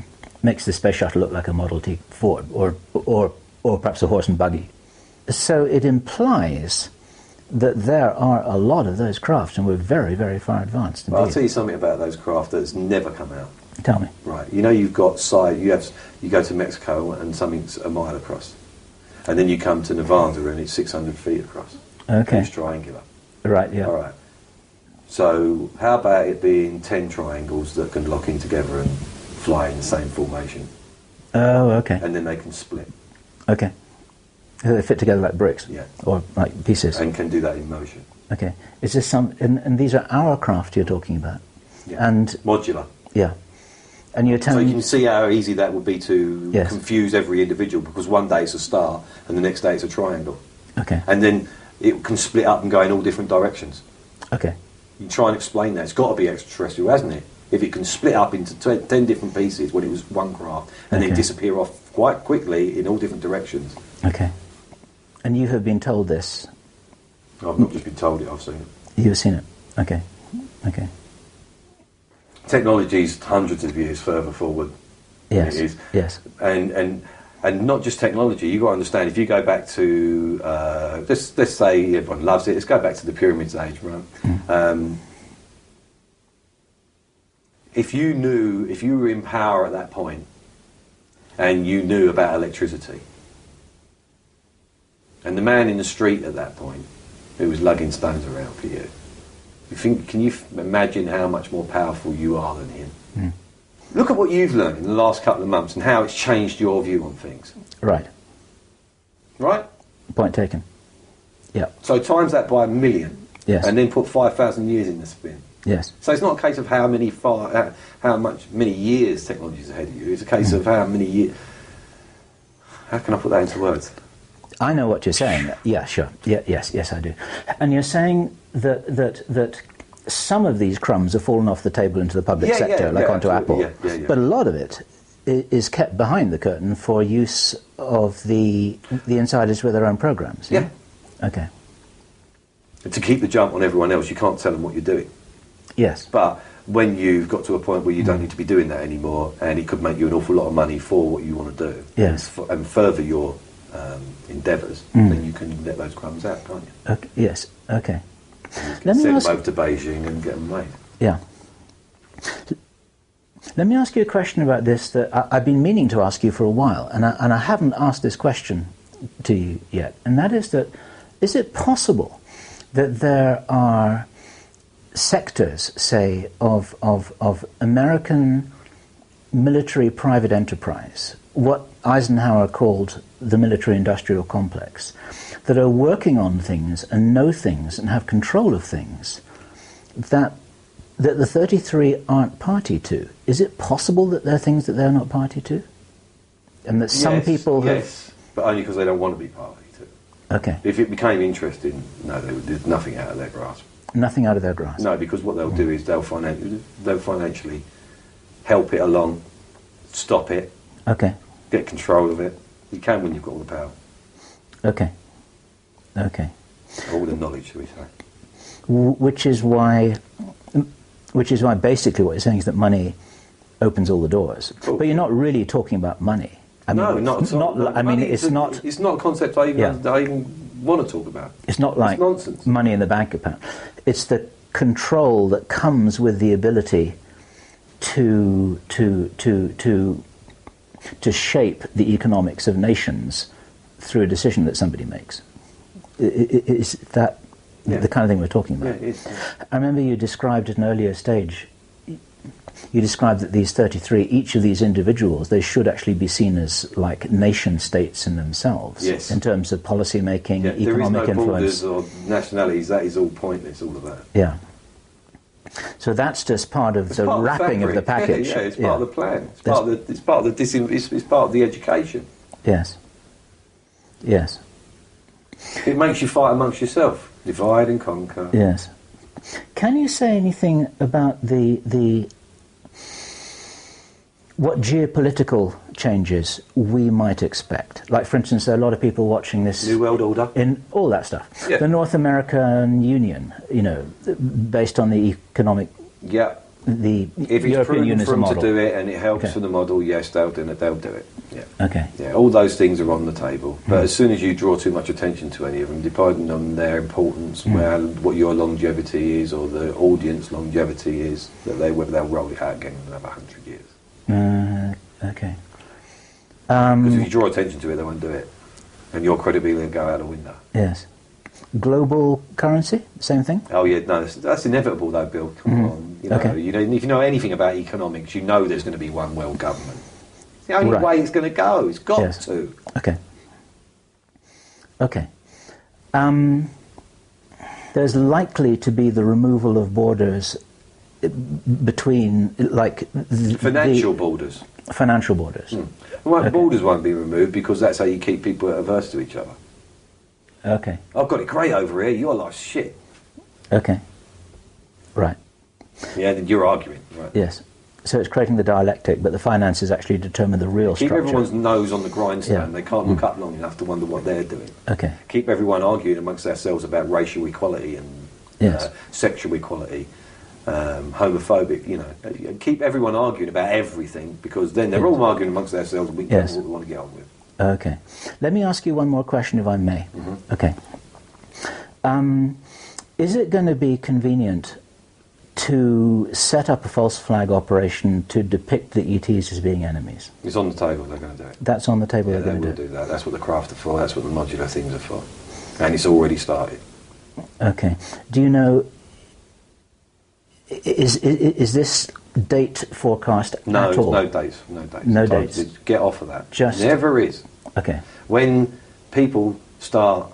makes the space shuttle look like a Model T Ford, or perhaps a horse and buggy. So it implies that there are a lot of those crafts, and we're very, very far advanced. Well, I'll tell you something about those craft that's never come out. Tell me. Right, you've got you go to Mexico and something's a mile across, and then you come to Nevada and it's 600 feet across. Okay. It's triangular. Right. Yeah. All right. So how about it being 10 triangles that can lock in together and fly in the same formation? Oh, okay. And then they can split. Okay. They fit together like bricks. Yeah. Or like pieces. And can do that in motion. Okay. Is this and these are our craft you're talking about? Yeah. And modular. Yeah. And you're telling... So you can see how easy that would be to confuse every individual, because one day it's a star and the next day it's a triangle. Okay. And then it can split up and go in all different directions. Okay. You try and explain that. It's got to be extraterrestrial, hasn't it? If it can split up into 10 different pieces when it was one craft and then disappear off quite quickly in all different directions. Okay. And you have been told this? I've not just been told it, I've seen it. You've seen it? Okay. Okay. Technology's hundreds of years further forward than it is. Yes. And not just technology. You've got to understand, if you go back to, let's say everyone loves it, let's go back to the Pyramids age, right? If you were in power at that point, and you knew about electricity, and the man in the street at that point, who was lugging stones around for you, can you imagine how much more powerful you are than him? Look at what you've learned in the last couple of months and how it's changed your view on things. Right. Right? Point taken. Yeah. So times that by 1 million. Yes. And then put 5,000 years in the spin. Yes. So it's not a case of many years technology is ahead of you. It's a case of how many years. How can I put that into words? I know what you're saying. Yeah, sure. Yeah, yes, I do. And you're saying that some of these crumbs have fallen off the table into the public sector, like onto Apple. But a lot of it is kept behind the curtain for use of the insiders with their own programs. Yeah. Okay. And to keep the jump on everyone else, you can't tell them what you're doing. Yes. But when you've got to a point where you don't need to be doing that anymore, and it could make you an awful lot of money for what you want to do, yes, and further your endeavours, then you can let those crumbs out, can't you? Okay. Yes. Okay. Let me send them over to Beijing and get them made. Yeah. Let me ask you a question about this that I've been meaning to ask you for a while, and I haven't asked this question to you yet, and that is that, is it possible that there are sectors, say, of American military private enterprise, what Eisenhower called the military-industrial complex, that are working on things and know things and have control of things that the 33 aren't party to? Is it possible that there are things that they're not party to? And that some people have... Yes, but only because they don't want to be party to. Okay. If it became interesting, no, there's nothing out of their grasp. Nothing out of their grasp? No, because what they'll do is they'll financially help it along, stop it, okay, get control of it. You can when you've got all the power. Okay. Okay. All the knowledge, shall we say. Which is why basically what you're saying is that money opens all the doors. Cool. But you're not really talking about money. No, not at all. It's not... It's not a concept I even want to talk about. It's not like nonsense. Money in the bank account. It's the control that comes with the ability to shape the economics of nations through a decision that somebody makes. Is that the kind of thing we're talking about? Yeah, it is. I remember you described at an earlier stage, you described that these 33, each of these individuals, they should actually be seen as like nation states in themselves, yes, in terms of policy making, economic influence. There is no influence. borders or nationalities. That is all pointless. All of that. Yeah. So that's just part of the wrapping of the package. Yeah, it's part of the plan. It's part of the education. Yes. Yes. It makes you fight amongst yourself, divide and conquer. Yes. Can you say anything about what geopolitical changes we might expect? Like, for instance, there are a lot of people watching this... New World Order. In all that stuff. Yeah. The North American Union, based on the economic... Yeah. The if it's European Union for them model. to do it and it helps for the model, yes, they'll do it. They'll do it. Yeah. Okay. Yeah, all those things are on the table. But as soon as you draw too much attention to any of them, depending on their importance, what your longevity is or the audience longevity is, whether they'll roll it out again in another 100 years. Okay. Because if you draw attention to it, they won't do it. And your credibility will go out the window. Yes. Global currency, same thing? Oh yeah, no, that's inevitable though, Bill. Come on. If you know anything about economics, you know there's going to be one world government. It's the only way it's going to go. It's got to. Okay. Okay. There's likely to be the removal of borders between, like... Financial borders. Financial borders. Borders won't be removed because that's how you keep people averse to each other. Okay. I've got it great over here, you're like shit. Okay. Right. Yeah, then you're arguing, right? Yes. So it's creating the dialectic, but the finances actually determine the real structure. Keep everyone's nose on the grindstone. They can't look up long enough to wonder what they're doing. Okay. Keep everyone arguing amongst ourselves about racial equality and sexual equality, homophobic, keep everyone arguing about everything, because then they're all arguing amongst themselves and we get what we want to get on with. Okay. Let me ask you one more question, if I may. Okay. Is it going to be convenient to set up a false flag operation to depict the ETs as being enemies? It's on the table, they're going to do it. That's on the table, they're going to do that. That's what the craft are for, that's what the modular things are for. And it's already started. Okay. Do you know, is this date forecast at all? No dates. No dates. Get off of that. Just never is. Okay. When people start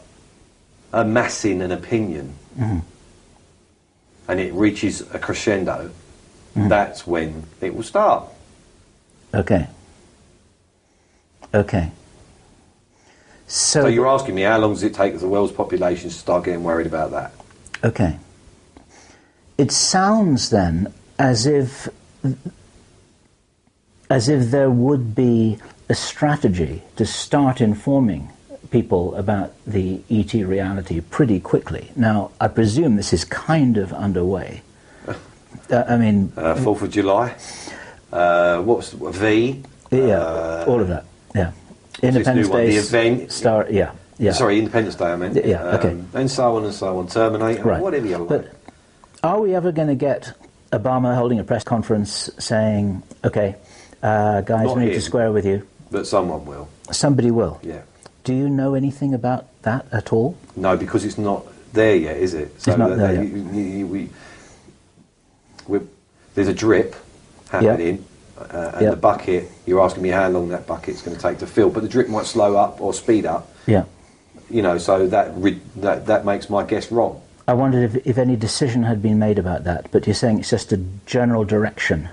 amassing an opinion and it reaches a crescendo, that's when it will start. Okay. Okay. So you're asking me how long does it take the world's population to start getting worried about that? Okay. it sounds then as if there would be a strategy to start informing people about the ET reality pretty quickly. Now, I presume this is kind of underway. I mean... 4th of July. What's V? Yeah, all of that, yeah. Independence Day, the event. Sorry, Independence Day, I meant. Yeah, okay. And so on, Terminator, right. Whatever you like. But are we ever going to get Obama holding a press conference saying, okay, guys, Not we need him, to square with you? But someone will. Somebody will? Yeah. Do you know anything about that at all? No, because it's not there yet, is it? So it's not there yet. There's a drip happening, and the bucket, you're asking me how long that bucket's going to take to fill, but the drip might slow up or speed up. Yeah. You know, so that makes my guess wrong. I wondered if any decision had been made about that, but you're saying it's just a general direction.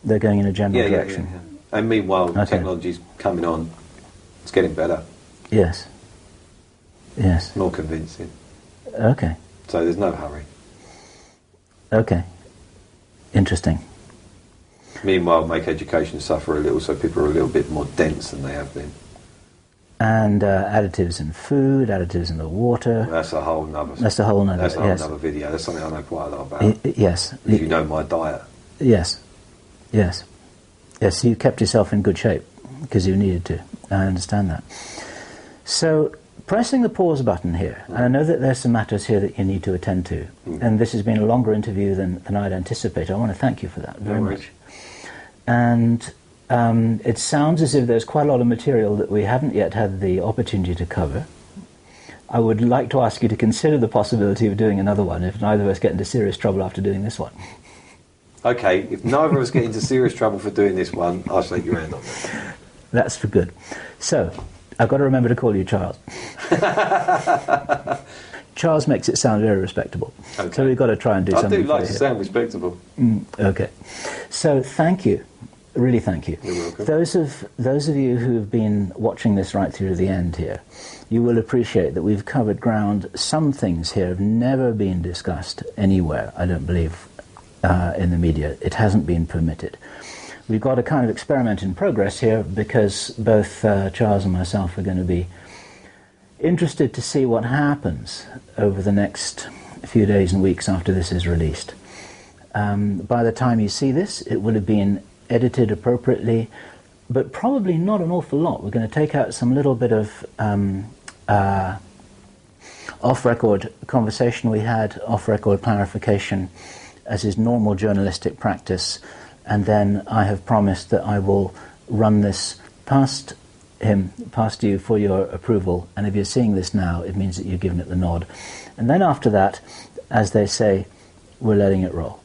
They're going in a general direction. Yeah. And meanwhile, technology's coming on. It's getting better. Yes. Yes. More convincing. Okay. So there's no hurry. Okay. Interesting. Meanwhile, make education suffer a little, so people are a little bit more dense than they have been. And additives in food, additives in the water. That's a whole nother. That's a whole nother. That's a whole nother video. That's something I know quite a lot about. Yes. If you know my diet. Yes. Yes. Yes. You kept yourself in good shape because you needed to. I understand that. So, pressing the pause button here, and I know that there's some matters here that you need to attend to, and this has been a longer interview than I'd anticipated. I want to thank you for that very much. And it sounds as if there's quite a lot of material that we haven't yet had the opportunity to cover. I would like to ask you to consider the possibility of doing another one if neither of us get into serious trouble after doing this one. Okay, if neither of us get into serious trouble for doing this one, I'll shake your hand on that. That's for good. So, I've got to remember to call you Charles. Charles makes it sound very respectable. Okay. So we've got to try and do something. I do like to sound respectable. Okay. So thank you. Really thank you. You're welcome. Those of you who have been watching this right through to the end here, you will appreciate that we've covered ground. Some things here have never been discussed anywhere, I don't believe, in the media. It hasn't been permitted. We've got a kind of experiment in progress here because both Charles and myself are going to be interested to see what happens over the next few days and weeks after this is released. By the time you see this, it will have been edited appropriately, but probably not an awful lot. We're going to take out some little bit of off-record conversation we had, off-record clarification, as is normal journalistic practice. And then I have promised that I will run this past him, past you for your approval. And if you're seeing this now, it means that you've given it the nod. And then after that, as they say, we're letting it roll.